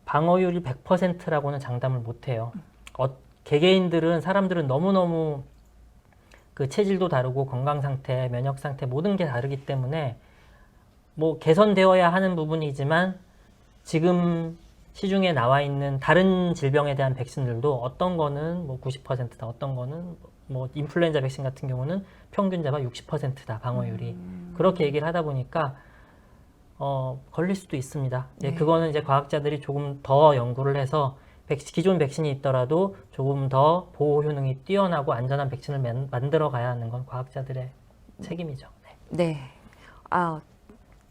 방어율이 100%라고는 장담을 못해요. 개개인들은, 사람들은 너무너무 그 체질도 다르고 건강 상태, 면역 상태 모든 게 다르기 때문에 뭐 개선되어야 하는 부분이지만 지금 시중에 나와 있는 다른 질병에 대한 백신들도 어떤 거는 뭐 90%다, 어떤 거는 뭐 인플루엔자 백신 같은 경우는 평균자가 60%다 방어율이. 그렇게 얘기를 하다 보니까 걸릴 수도 있습니다. 네. 그거는 이제 과학자들이 조금 더 연구를 해서 기존 백신이 있더라도 조금 더 보호 효능이 뛰어나고 안전한 백신을 만들어 가야 하는 건 과학자들의 책임이죠. 네. 네.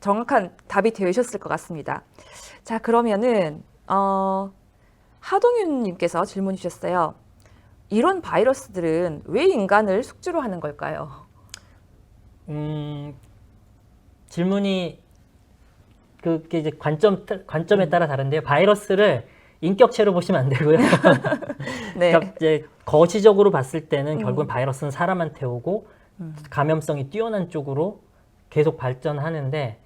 정확한 답이 되셨을 것 같습니다. 자, 그러면은 하동윤님께서 질문 주셨어요. 이런 바이러스들은 왜 인간을 숙주로 하는 걸까요? 질문이 그게 이제 관점에 따라 다른데요. 바이러스를 인격체로 보시면 안 되고요. 네. 그러니까 이제 거시적으로 봤을 때는 결국은 바이러스는 사람한테 오고 감염성이 뛰어난 쪽으로 계속 발전하는데,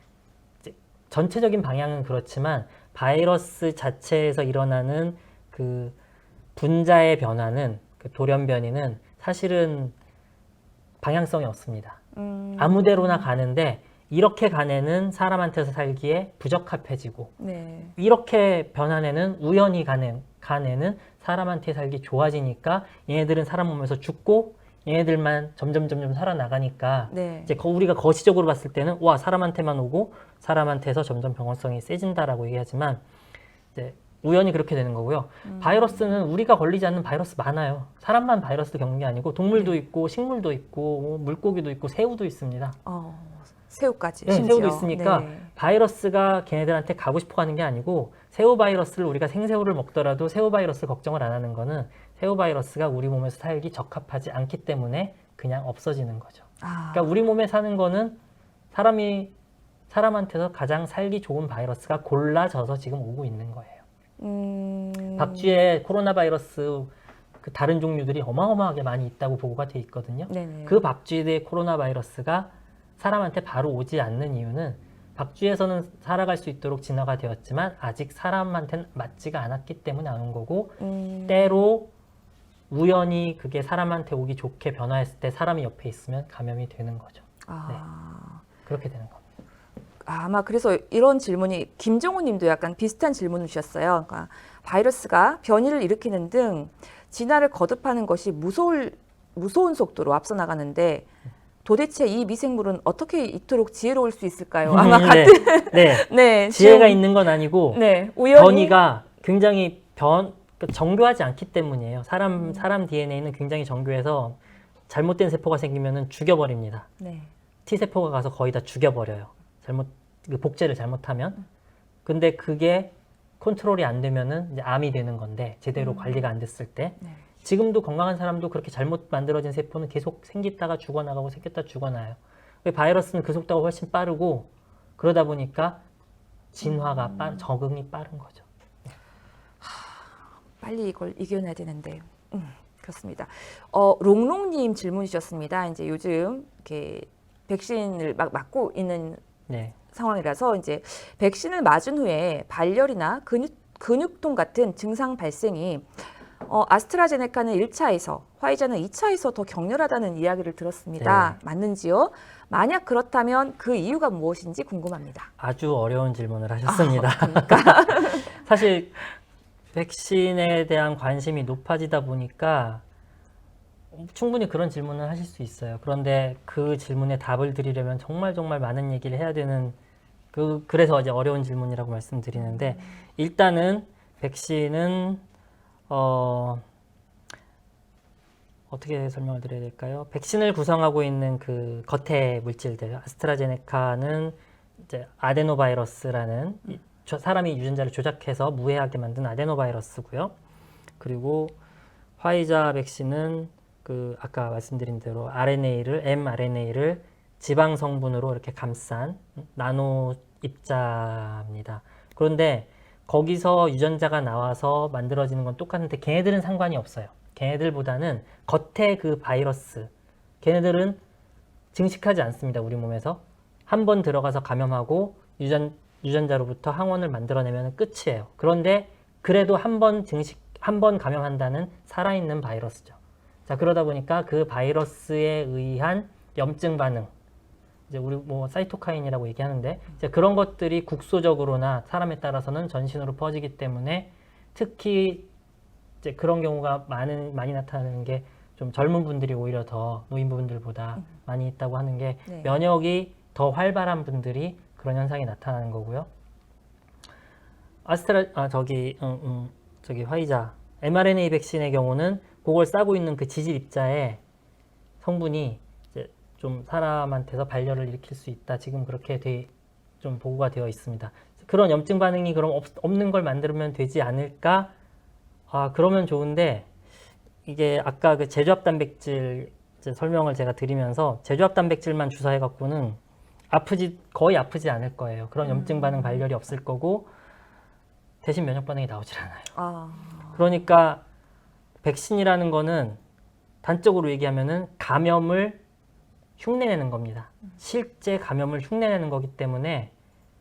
전체적인 방향은 그렇지만 바이러스 자체에서 일어나는 그 분자의 변화는, 그 돌연변이는 사실은 방향성이 없습니다. 아무데로나 가는데 이렇게 간 애는 사람한테서 살기에 부적합해지고, 네. 이렇게 변한 애는 우연히 간 애는 사람한테 살기 좋아지니까 얘네들은 사람 몸에서 죽고 얘네들만 점점 살아나가니까, 네. 이제 우리가 거시적으로 봤을 때는 와 사람한테만 오고 사람한테서 점점 병원성이 세진다라고 얘기하지만 이제 우연히 그렇게 되는 거고요. 바이러스는 우리가 걸리지 않는 바이러스 많아요. 사람만 바이러스 겪는 게 아니고 동물도 있고 식물도 있고 물고기도 있고 새우도 있습니다. 새우까지. 네, 심지어. 새우도 있으니까 네. 바이러스가 걔네들한테 가고 싶어 하는 게 아니고, 새우 바이러스를 우리가 생새우를 먹더라도 새우 바이러스 걱정을 안 하는 거는 새우 바이러스가 우리 몸에서 살기 적합하지 않기 때문에 그냥 없어지는 거죠. 그러니까 우리 몸에 사는 거는 사람한테서 가장 살기 좋은 바이러스가 골라져서 지금 오고 있는 거예요. 박쥐에 코로나 바이러스 그 다른 종류들이 어마어마하게 많이 있다고 보고가 돼 있거든요. 네네. 그 박쥐의 코로나 바이러스가 사람한테 바로 오지 않는 이유는 박쥐에서는 살아갈 수 있도록 진화가 되었지만 아직 사람한테는 맞지가 않았기 때문에 안 온 거고, 때로 우연히 그게 사람한테 오기 좋게 변화했을 때 사람이 옆에 있으면 감염이 되는 거죠. 네. 그렇게 되는 겁니다. 아마 그래서 이런 질문이 김정우 님도 약간 비슷한 질문을 주셨어요. 그러니까 바이러스가 변이를 일으키는 등 진화를 거듭하는 것이 무서운 속도로 앞서 나가는데 도대체 이 미생물은 어떻게 이토록 지혜로울 수 있을까요? 아마 같은 네. 네, 지혜가 있는 건 아니고, 네, 우연히 변이가 굉장히 정교하지 않기 때문이에요. 사람 DNA는 굉장히 정교해서 잘못된 세포가 생기면은 죽여버립니다. 네. T세포가 가서 거의 다 죽여버려요. 복제를 잘못하면. 근데 그게 컨트롤이 안 되면은 이제 암이 되는 건데, 제대로 관리가 안 됐을 때. 네. 지금도 건강한 사람도 그렇게 잘못 만들어진 세포는 계속 생겼다가 죽어나가고 생겼다 죽어나요. 바이러스는 그 속도가 훨씬 빠르고, 그러다 보니까 진화가 적응이 빠른 거죠. 빨리 이걸 이겨내야 되는데. 그렇습니다. 롱롱님 질문 주셨습니다. 이제 요즘 이렇게 백신을 막 맞고 있는 네. 상황이라서 이제 백신을 맞은 후에 발열이나 근육통 같은 증상 발생이 아스트라제네카는 1차에서 화이자는 2차에서 더 격렬하다는 이야기를 들었습니다. 네. 맞는지요? 만약 그렇다면 그 이유가 무엇인지 궁금합니다. 아주 어려운 질문을 하셨습니다. 사실 백신에 대한 관심이 높아지다 보니까 충분히 그런 질문을 하실 수 있어요. 그런데 그 질문에 답을 드리려면 정말 많은 얘기를 해야 되는 그래서 이제 어려운 질문이라고 말씀드리는데, 일단은 백신은 어떻게 설명을 드려야 될까요? 백신을 구성하고 있는 그 겉에 물질들, 아스트라제네카는 이제 아데노바이러스라는 사람이 유전자를 조작해서 무해하게 만든 아데노바이러스고요. 그리고 화이자 백신은 그 아까 말씀드린 대로 mRNA를 지방 성분으로 이렇게 감싼 나노 입자입니다. 그런데 거기서 유전자가 나와서 만들어지는 건 똑같은데 걔네들은 상관이 없어요. 걔네들보다는 겉에 그 바이러스, 걔네들은 증식하지 않습니다. 우리 몸에서. 한 번 들어가서 감염하고 유전자로부터 항원을 만들어내면 끝이에요. 그런데 그래도 한 번 감염한다는 살아있는 바이러스죠. 자, 그러다 보니까 그 바이러스에 의한 염증 반응, 이제 우리 뭐 사이토카인이라고 얘기하는데, 이제 그런 것들이 국소적으로나 사람에 따라서는 전신으로 퍼지기 때문에 특히 이제 그런 경우가 많이 나타나는 게 좀 젊은 분들이 오히려 더 노인분들보다 많이 있다고 하는 게, 네. 면역이 더 활발한 분들이 그런 현상이 나타나는 거고요. 저기 화이자 mRNA 백신의 경우는 그걸 싸고 있는 그 지질 입자의 성분이 이제 좀 사람한테서 발열을 일으킬 수 있다. 지금 그렇게 좀 보고가 되어 있습니다. 그런 염증 반응이 그럼 없는 걸 만들면 되지 않을까? 그러면 좋은데, 이게 아까 그 제조합 단백질 설명을 제가 드리면서 제조합 단백질만 주사해 갖고는 거의 아프지 않을 거예요. 그런 염증 반응 발열이 없을 거고, 대신 면역 반응이 나오질 않아요. 그러니까 백신이라는 거는 단적으로 얘기하면은 감염을 흉내내는 겁니다. 실제 감염을 흉내내는 거기 때문에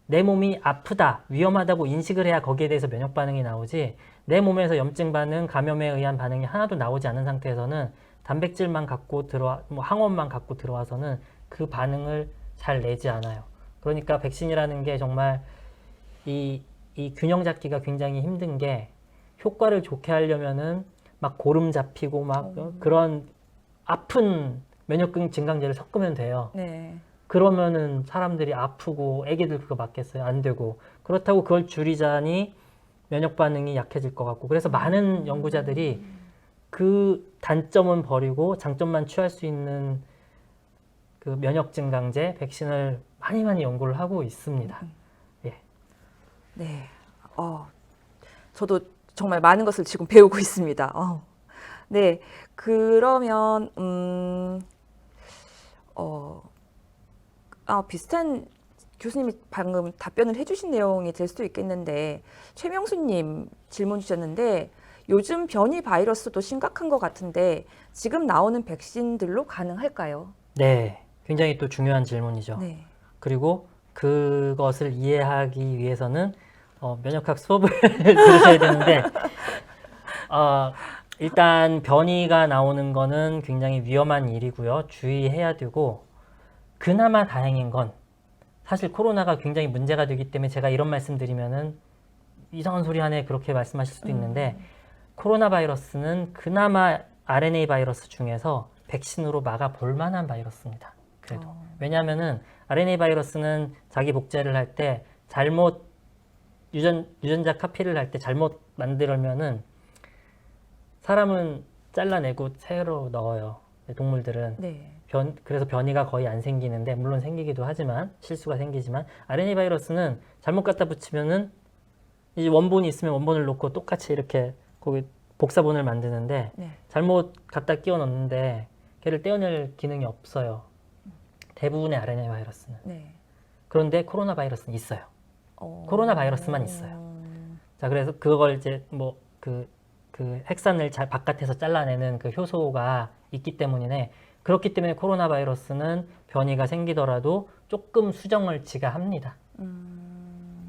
내 몸이 아프다, 위험하다고 인식을 해야 거기에 대해서 면역 반응이 나오지, 내 몸에서 염증 반응, 감염에 의한 반응이 하나도 나오지 않은 상태에서는 단백질만 갖고 항원만 갖고 들어와서는 그 반응을 잘 내지 않아요. 그러니까 백신이라는 게 정말 이 균형 잡기가 굉장히 힘든 게, 효과를 좋게 하려면은 막 고름 잡히고 막 그런 아픈 면역 증강제를 섞으면 돼요. 네. 그러면은 사람들이 아프고 애기들 그거 맞겠어요? 안 되고. 그렇다고 그걸 줄이자니 면역 반응이 약해질 것 같고. 그래서 많은 연구자들이 그 단점은 버리고 장점만 취할 수 있는 그 면역 증강제 백신을 많이 연구를 하고 있습니다. 예. 네. 저도 정말 많은 것을 지금 배우고 있습니다. 네. 그러면 비슷한 교수님이 방금 답변을 해주신 내용이 될 수도 있겠는데, 최명수님 질문 주셨는데, 요즘 변이 바이러스도 심각한 것 같은데 지금 나오는 백신들로 가능할까요? 네, 굉장히 또 중요한 질문이죠. 네. 그리고 그것을 이해하기 위해서는 면역학 수업을 들으셔야 되는데, 일단 변이가 나오는 거는 굉장히 위험한 일이고요. 주의해야 되고, 그나마 다행인 건 사실 코로나가 굉장히 문제가 되기 때문에 제가 이런 말씀 드리면은 이상한 소리 하네 그렇게 말씀하실 수도 있는데, 코로나 바이러스는 그나마 RNA 바이러스 중에서 백신으로 막아볼 만한 바이러스입니다. 그래도 왜냐하면은 RNA 바이러스는 자기 복제를 할 때 잘못 유전자 카피를 할 때 잘못 만들면은 사람은 잘라내고 새로 넣어요. 동물들은. 네. 그래서 변이가 거의 안 생기는데, 물론 생기기도 하지만, 실수가 생기지만, RNA 바이러스는 잘못 갖다 붙이면은 이제 원본이 있으면 원본을 놓고 똑같이 이렇게 거기 복사본을 만드는데, 네. 잘못 갖다 끼워 넣는데 걔를 떼어낼 기능이 없어요. 대부분의 RNA 바이러스는. 네. 그런데 코로나 바이러스는 있어요. 코로나 바이러스만 있어요. 자, 그래서 그걸 이제 뭐 그 핵산을 잘 바깥에서 잘라내는 그 효소가 있기 때문이네. 그렇기 때문에 코로나 바이러스는 변이가 생기더라도 조금 수정을 지가 합니다.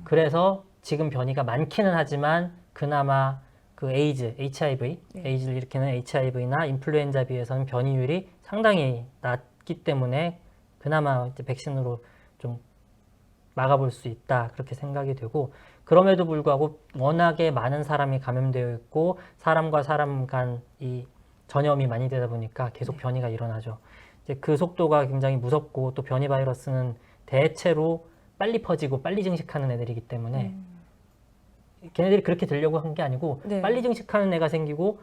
그래서 지금 변이가 많기는 하지만 그나마 그 HIV, 네. 에이즈를 일으키는 HIV나 인플루엔자에 비해서는 변이율이 상당히 낮기 때문에 그나마 이제 백신으로 좀 막아볼 수 있다, 그렇게 생각이 되고, 그럼에도 불구하고 워낙에 많은 사람이 감염되어 있고 사람과 사람 간 이 전염이 많이 되다 보니까 계속 변이가 일어나죠. 이제 그 속도가 굉장히 무섭고, 또 변이 바이러스는 대체로 빨리 퍼지고 빨리 증식하는 애들이기 때문에 걔네들이 그렇게 되려고 한 게 아니고, 네. 빨리 증식하는 애가 생기고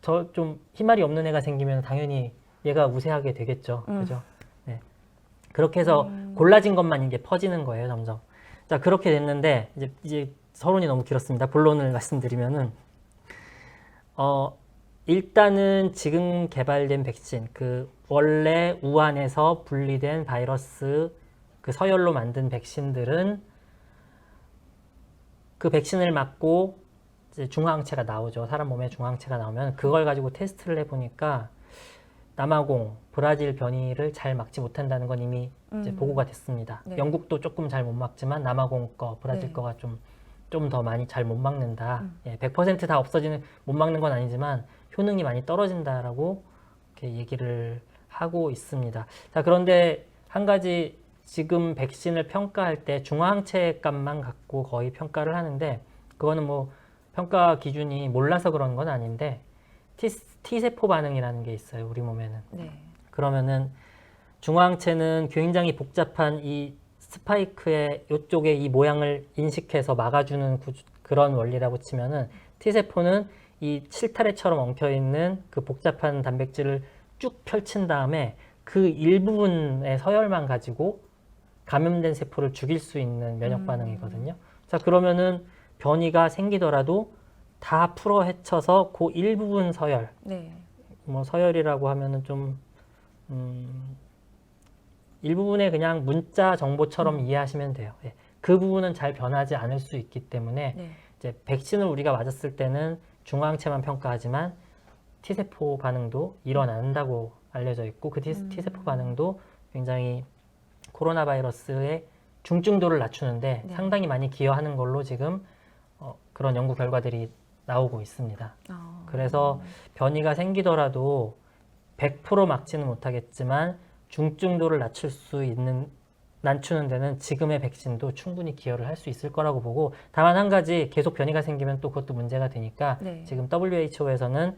저 좀 희말이 없는 애가 생기면 당연히 얘가 우세하게 되겠죠. 그죠? 네. 그렇게 해서 골라진 것만 이게 퍼지는 거예요, 점점. 자, 그렇게 됐는데 이제 서론이 너무 길었습니다. 본론을 말씀드리면은 일단은 지금 개발된 백신, 그 원래 우한에서 분리된 바이러스 그 서열로 만든 백신들은 그 백신을 맞고 이제 중화항체가 나오죠. 사람 몸에 중화항체가 나오면 그걸 가지고 테스트를 해보니까 남아공, 브라질 변이를 잘 막지 못한다는 건 이미 이제 보고가 됐습니다. 네. 영국도 조금 잘 못 막지만 남아공 거, 브라질 네. 거가 좀 더 많이 잘 못 막는다. 예, 100% 다 없어지는, 못 막는 건 아니지만 효능이 많이 떨어진다라고 이렇게 얘기를 하고 있습니다. 자, 그런데 한 가지, 지금 백신을 평가할 때 중화항체 값만 갖고 거의 평가를 하는데, 그거는 뭐 평가 기준이 몰라서 그런 건 아닌데, T세포 반응이라는 게 있어요, 우리 몸에는. 네. 그러면은 중화항체는 굉장히 복잡한 이 스파이크의 이쪽에 이 모양을 인식해서 막아주는 그런 원리라고 치면은, T세포는 이 실타래처럼 엉켜있는 그 복잡한 단백질을 쭉 펼친 다음에 그 일부분의 서열만 가지고 감염된 세포를 죽일 수 있는 면역 반응이거든요. 자, 그러면은 변이가 생기더라도 다 풀어 헤쳐서 그 일부분 서열, 네. 뭐 서열이라고 하면은 좀 일부분의 그냥 문자 정보처럼 이해하시면 돼요. 예. 그 부분은 잘 변하지 않을 수 있기 때문에 네. 이제 백신을 우리가 맞았을 때는 중화항체만 평가하지만 T세포 반응도 일어난다고 알려져 있고, 그 T세포 반응도 굉장히 코로나 바이러스의 중증도를 낮추는데 네. 상당히 많이 기여하는 걸로 지금 그런 연구 결과들이 나오고 있습니다. 그래서 변이가 생기더라도 100% 막지는 못하겠지만 중증도를 낮추는 데는 지금의 백신도 충분히 기여를 할 수 있을 거라고 보고, 다만 한 가지, 계속 변이가 생기면 또 그것도 문제가 되니까 네. 지금 WHO에서는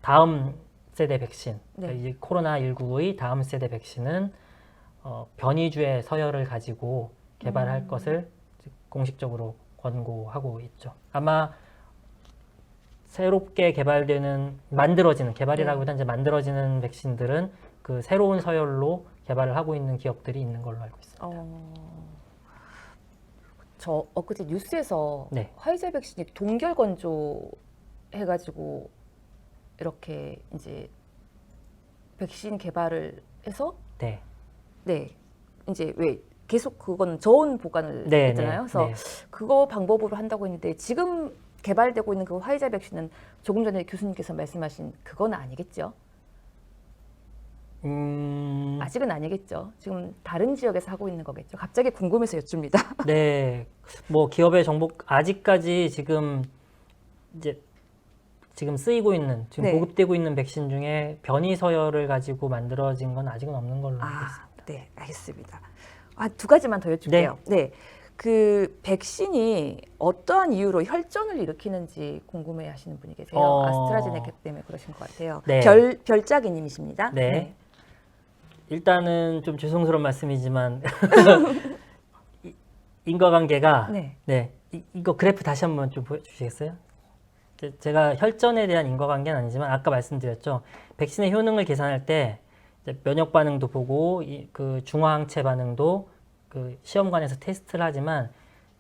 다음 세대 백신, 네. 그러니까 이 코로나19의 다음 세대 백신은 변이주의 서열을 가지고 개발할 것을 공식적으로 권고하고 있죠. 아마 새롭게 만들어지는, 개발이라고 이제 만들어지는 백신들은 그 새로운 서열로 개발을 하고 있는 기업들이 있는 걸로 알고 있습니다. 저 엊그제 뉴스에서 네. 화이자 백신이 동결 건조 해가지고 이렇게 이제 백신 개발을 해서 네. 네 이제 왜 계속 그건 저온 보관을 네, 했잖아요. 네, 그래서 네. 그거 방법으로 한다고 했는데, 지금 개발되고 있는 그 화이자 백신은 조금 전에 교수님께서 말씀하신 그건 아니겠죠? 아직은 아니겠죠. 지금 다른 지역에서 하고 있는 거겠죠. 갑자기 궁금해서 여쭙니다. 네, 뭐 기업의 정보, 아직까지 지금 쓰이고 있는, 지금 네. 보급되고 있는 백신 중에 변이 서열을 가지고 만들어진 건 아직은 없는 걸로 알고 있습니다. 네, 알겠습니다. 두 가지만 더 여쭐게요. 네. 그 백신이 어떠한 이유로 혈전을 일으키는지 궁금해 하시는 분이 계세요. 아스트라제네카 때문에 그러신 것 같아요. 네. 별자기님이십니다. 네. 일단은 좀 죄송스러운 말씀이지만 인과관계가 네. 이거 그래프 다시 한번 좀 보여주시겠어요? 제가 혈전에 대한 인과관계는 아니지만 아까 말씀드렸죠. 백신의 효능을 계산할 때 이제 면역 반응도 보고 그 중화항체 반응도 그 시험관에서 테스트를 하지만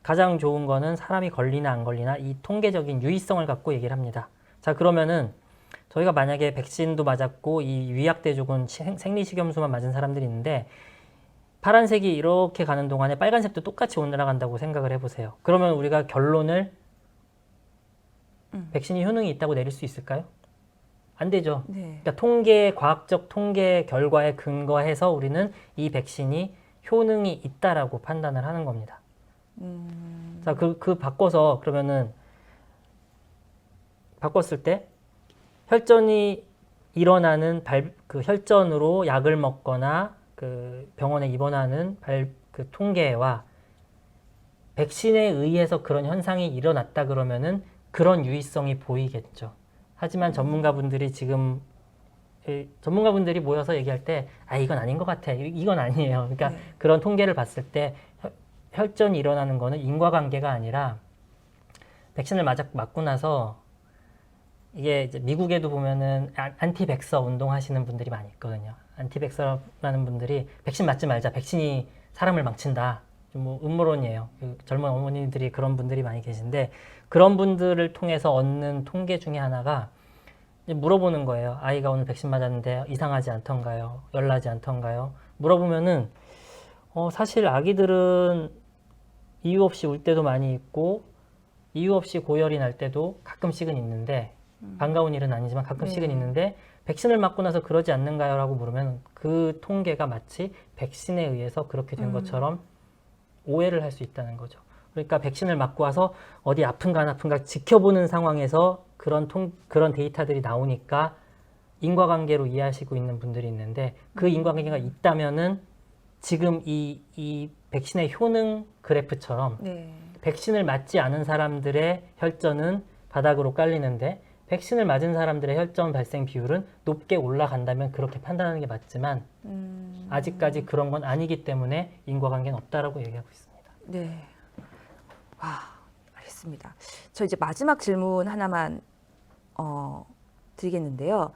가장 좋은 거는 사람이 걸리나 안 걸리나 이 통계적인 유의성을 갖고 얘기를 합니다. 자, 그러면은 저희가 만약에 백신도 맞았고 이 위약대조군 생리식염수만 맞은 사람들이 있는데 파란색이 이렇게 가는 동안에 빨간색도 똑같이 올라간다고 생각을 해보세요. 그러면 우리가 결론을 백신이 효능이 있다고 내릴 수 있을까요? 안 되죠. 네. 그러니까 과학적 통계 결과에 근거해서 우리는 이 백신이 효능이 있다라고 판단을 하는 겁니다. 자, 바꿔서 그러면은 바꿨을 때 혈전이 일어나는 그 혈전으로 약을 먹거나 그 병원에 입원하는 그 통계와 백신에 의해서 그런 현상이 일어났다 그러면은 그런 유의성이 보이겠죠. 하지만 전문가분들이 모여서 얘기할 때 이건 아닌 것 같아. 이건 아니에요. 그러니까 그런 통계를 봤을 때 혈전이 일어나는 거는 인과관계가 아니라 백신을 맞고 나서 이게 이제 미국에도 보면은 안티백서 운동하시는 분들이 많이 있거든요. 안티백서라는 분들이 백신 맞지 말자. 백신이 사람을 망친다. 뭐 음모론이에요. 젊은 어머니들이 그런 분들이 많이 계신데 그런 분들을 통해서 얻는 통계 중에 하나가 물어보는 거예요. 아이가 오늘 백신 맞았는데 이상하지 않던가요? 열나지 않던가요? 물어보면은 사실 아기들은 이유 없이 울 때도 많이 있고 이유 없이 고열이 날 때도 가끔씩은 있는데 반가운 일은 아니지만 가끔씩은 있는데 백신을 맞고 나서 그러지 않는가요? 라고 물으면 그 통계가 마치 백신에 의해서 그렇게 된 것처럼 오해를 할 수 있다는 거죠. 그러니까 백신을 맞고 와서 어디 아픈가 안 아픈가 지켜보는 상황에서 그런 데이터들이 나오니까 인과관계로 이해하시고 있는 분들이 있는데 그 인과관계가 있다면은 지금 이 백신의 효능 그래프처럼 백신을 맞지 않은 사람들의 혈전은 바닥으로 깔리는데 백신을 맞은 사람들의 혈전 발생 비율은 높게 올라간다면 그렇게 판단하는 게 맞지만 아직까지 그런 건 아니기 때문에 인과관계는 없다라고 얘기하고 있습니다. 네. 와, 알겠습니다. 저 이제 마지막 질문 하나만 드리겠는데요.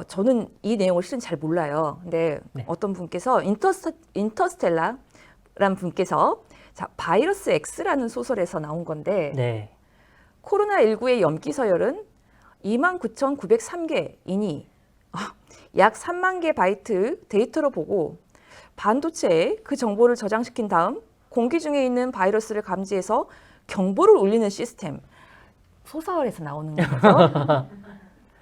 저는 이 내용을 실은 잘 몰라요. 근데 어떤 분께서 인터스텔라라는 분께서 바이러스 X라는 소설에서 나온 건데 코로나19의 염기 서열은 29,903개이니 약 3만 개 바이트 데이터로 보고 반도체에 그 정보를 저장시킨 다음 공기 중에 있는 바이러스를 감지해서 경보를 울리는 시스템. 소설에서 나오는 거죠?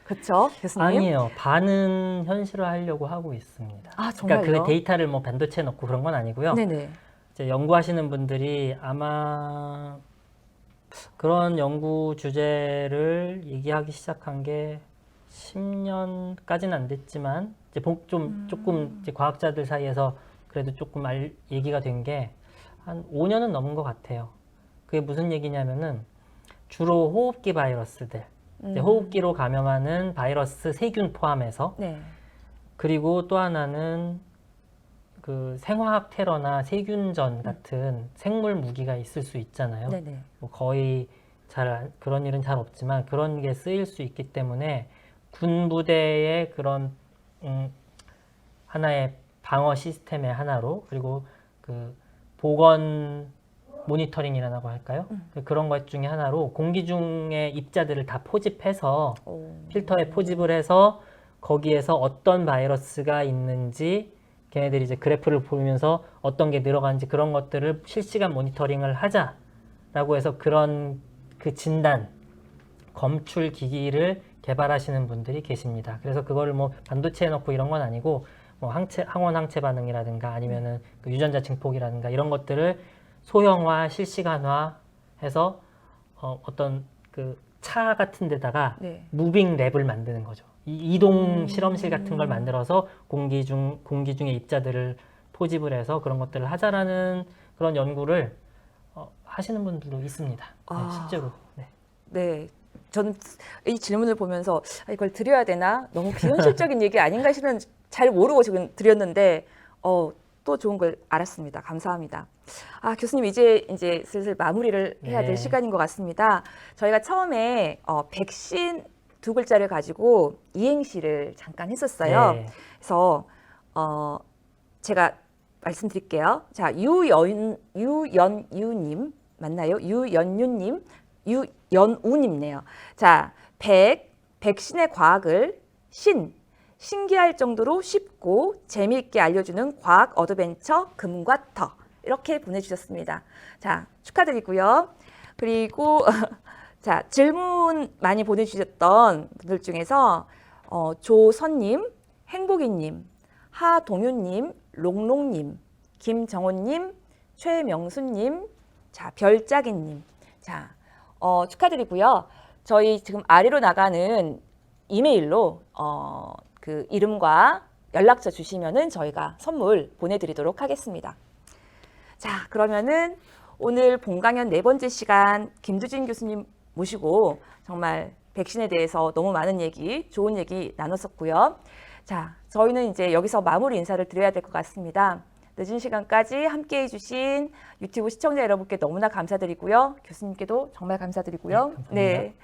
그렇죠, 교수님? 아니에요. 반은 현실화하려고 하고 있습니다. 정말요? 그러니까 그 데이터를 뭐 반도체에 넣고 그런 건 아니고요. 네네. 이제 연구하시는 분들이 아마 그런 연구 주제를 얘기하기 시작한 게 10년까지는 안 됐지만 이제 조금 이제 과학자들 사이에서 그래도 조금 얘기가 된 게 한 5년은 넘은 것 같아요. 그게 무슨 얘기냐면은 주로 호흡기 바이러스들, 호흡기로 감염하는 바이러스 세균 포함해서 그리고 또 하나는 그 생화학 테러나 세균전 같은 생물 무기가 있을 수 있잖아요. 뭐 거의 그런 일은 잘 없지만 그런 게 쓰일 수 있기 때문에 군부대의 그런 하나의 방어 시스템의 하나로 그리고 그 보건 모니터링이라고 할까요? 그런 것 중에 하나로 공기 중에 입자들을 다 포집해서 필터에 포집을 해서 거기에서 어떤 바이러스가 있는지 걔네들이 이제 그래프를 보면서 어떤 게 늘어가는지 그런 것들을 실시간 모니터링을 하자라고 해서 그런 그 진단, 검출 기기를 개발하시는 분들이 계십니다. 그래서 그거를 뭐 반도체에 넣고 이런 건 아니고 뭐 항원 항체 반응이라든가 아니면은 그 유전자 증폭이라든가 이런 것들을 소형화, 실시간화해서 어떤 그 차 같은 데다가 무빙 랩을 만드는 거죠. 이동 실험실 같은 걸 만들어서 공기 중에 입자들을 포집을 해서 그런 것들을 하자라는 그런 연구를 하시는 분들도 있습니다. 실제로. 네. 저는 이 질문을 보면서 이걸 드려야 되나? 너무 비현실적인 얘기 아닌가 싶은 잘 모르고 지금 드렸는데 또 좋은 걸 알았습니다. 감사합니다. 교수님 이제 슬슬 마무리를 해야 될 네. 시간인 것 같습니다. 저희가 처음에 백신 두 글자를 가지고 이행시를 잠깐 했었어요. 네. 그래서 제가 말씀드릴게요. 자, 유연유님 맞나요? 유연유님, 유연우님네요. 자, 백신의 과학을 신기할 정도로 쉽고 재미있게 알려주는 과학 어드벤처 금과 터 이렇게 보내주셨습니다. 자, 축하드리고요. 그리고 자, 질문 많이 보내주셨던 분들 중에서 조선님, 행복이님, 하동윤님, 롱롱님, 김정호님, 최명수님, 자, 별짜기님. 자, 축하드리고요. 저희 지금 아래로 나가는 이메일로 그 이름과 연락처 주시면은 저희가 선물 보내드리도록 하겠습니다. 자, 그러면은 오늘 본강연 4번째 시간 김두진 교수님 모시고 정말 백신에 대해서 너무 많은 얘기, 좋은 얘기 나눴었고요. 자, 저희는 이제 여기서 마무리 인사를 드려야 될 것 같습니다. 늦은 시간까지 함께해 주신 유튜브 시청자 여러분께 너무나 감사드리고요. 교수님께도 정말 감사드리고요. 네.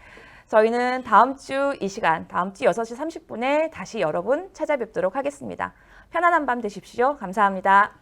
저희는 다음 주 이 시간, 다음 주 6시 30분에 다시 여러분 찾아뵙도록 하겠습니다. 편안한 밤 되십시오. 감사합니다.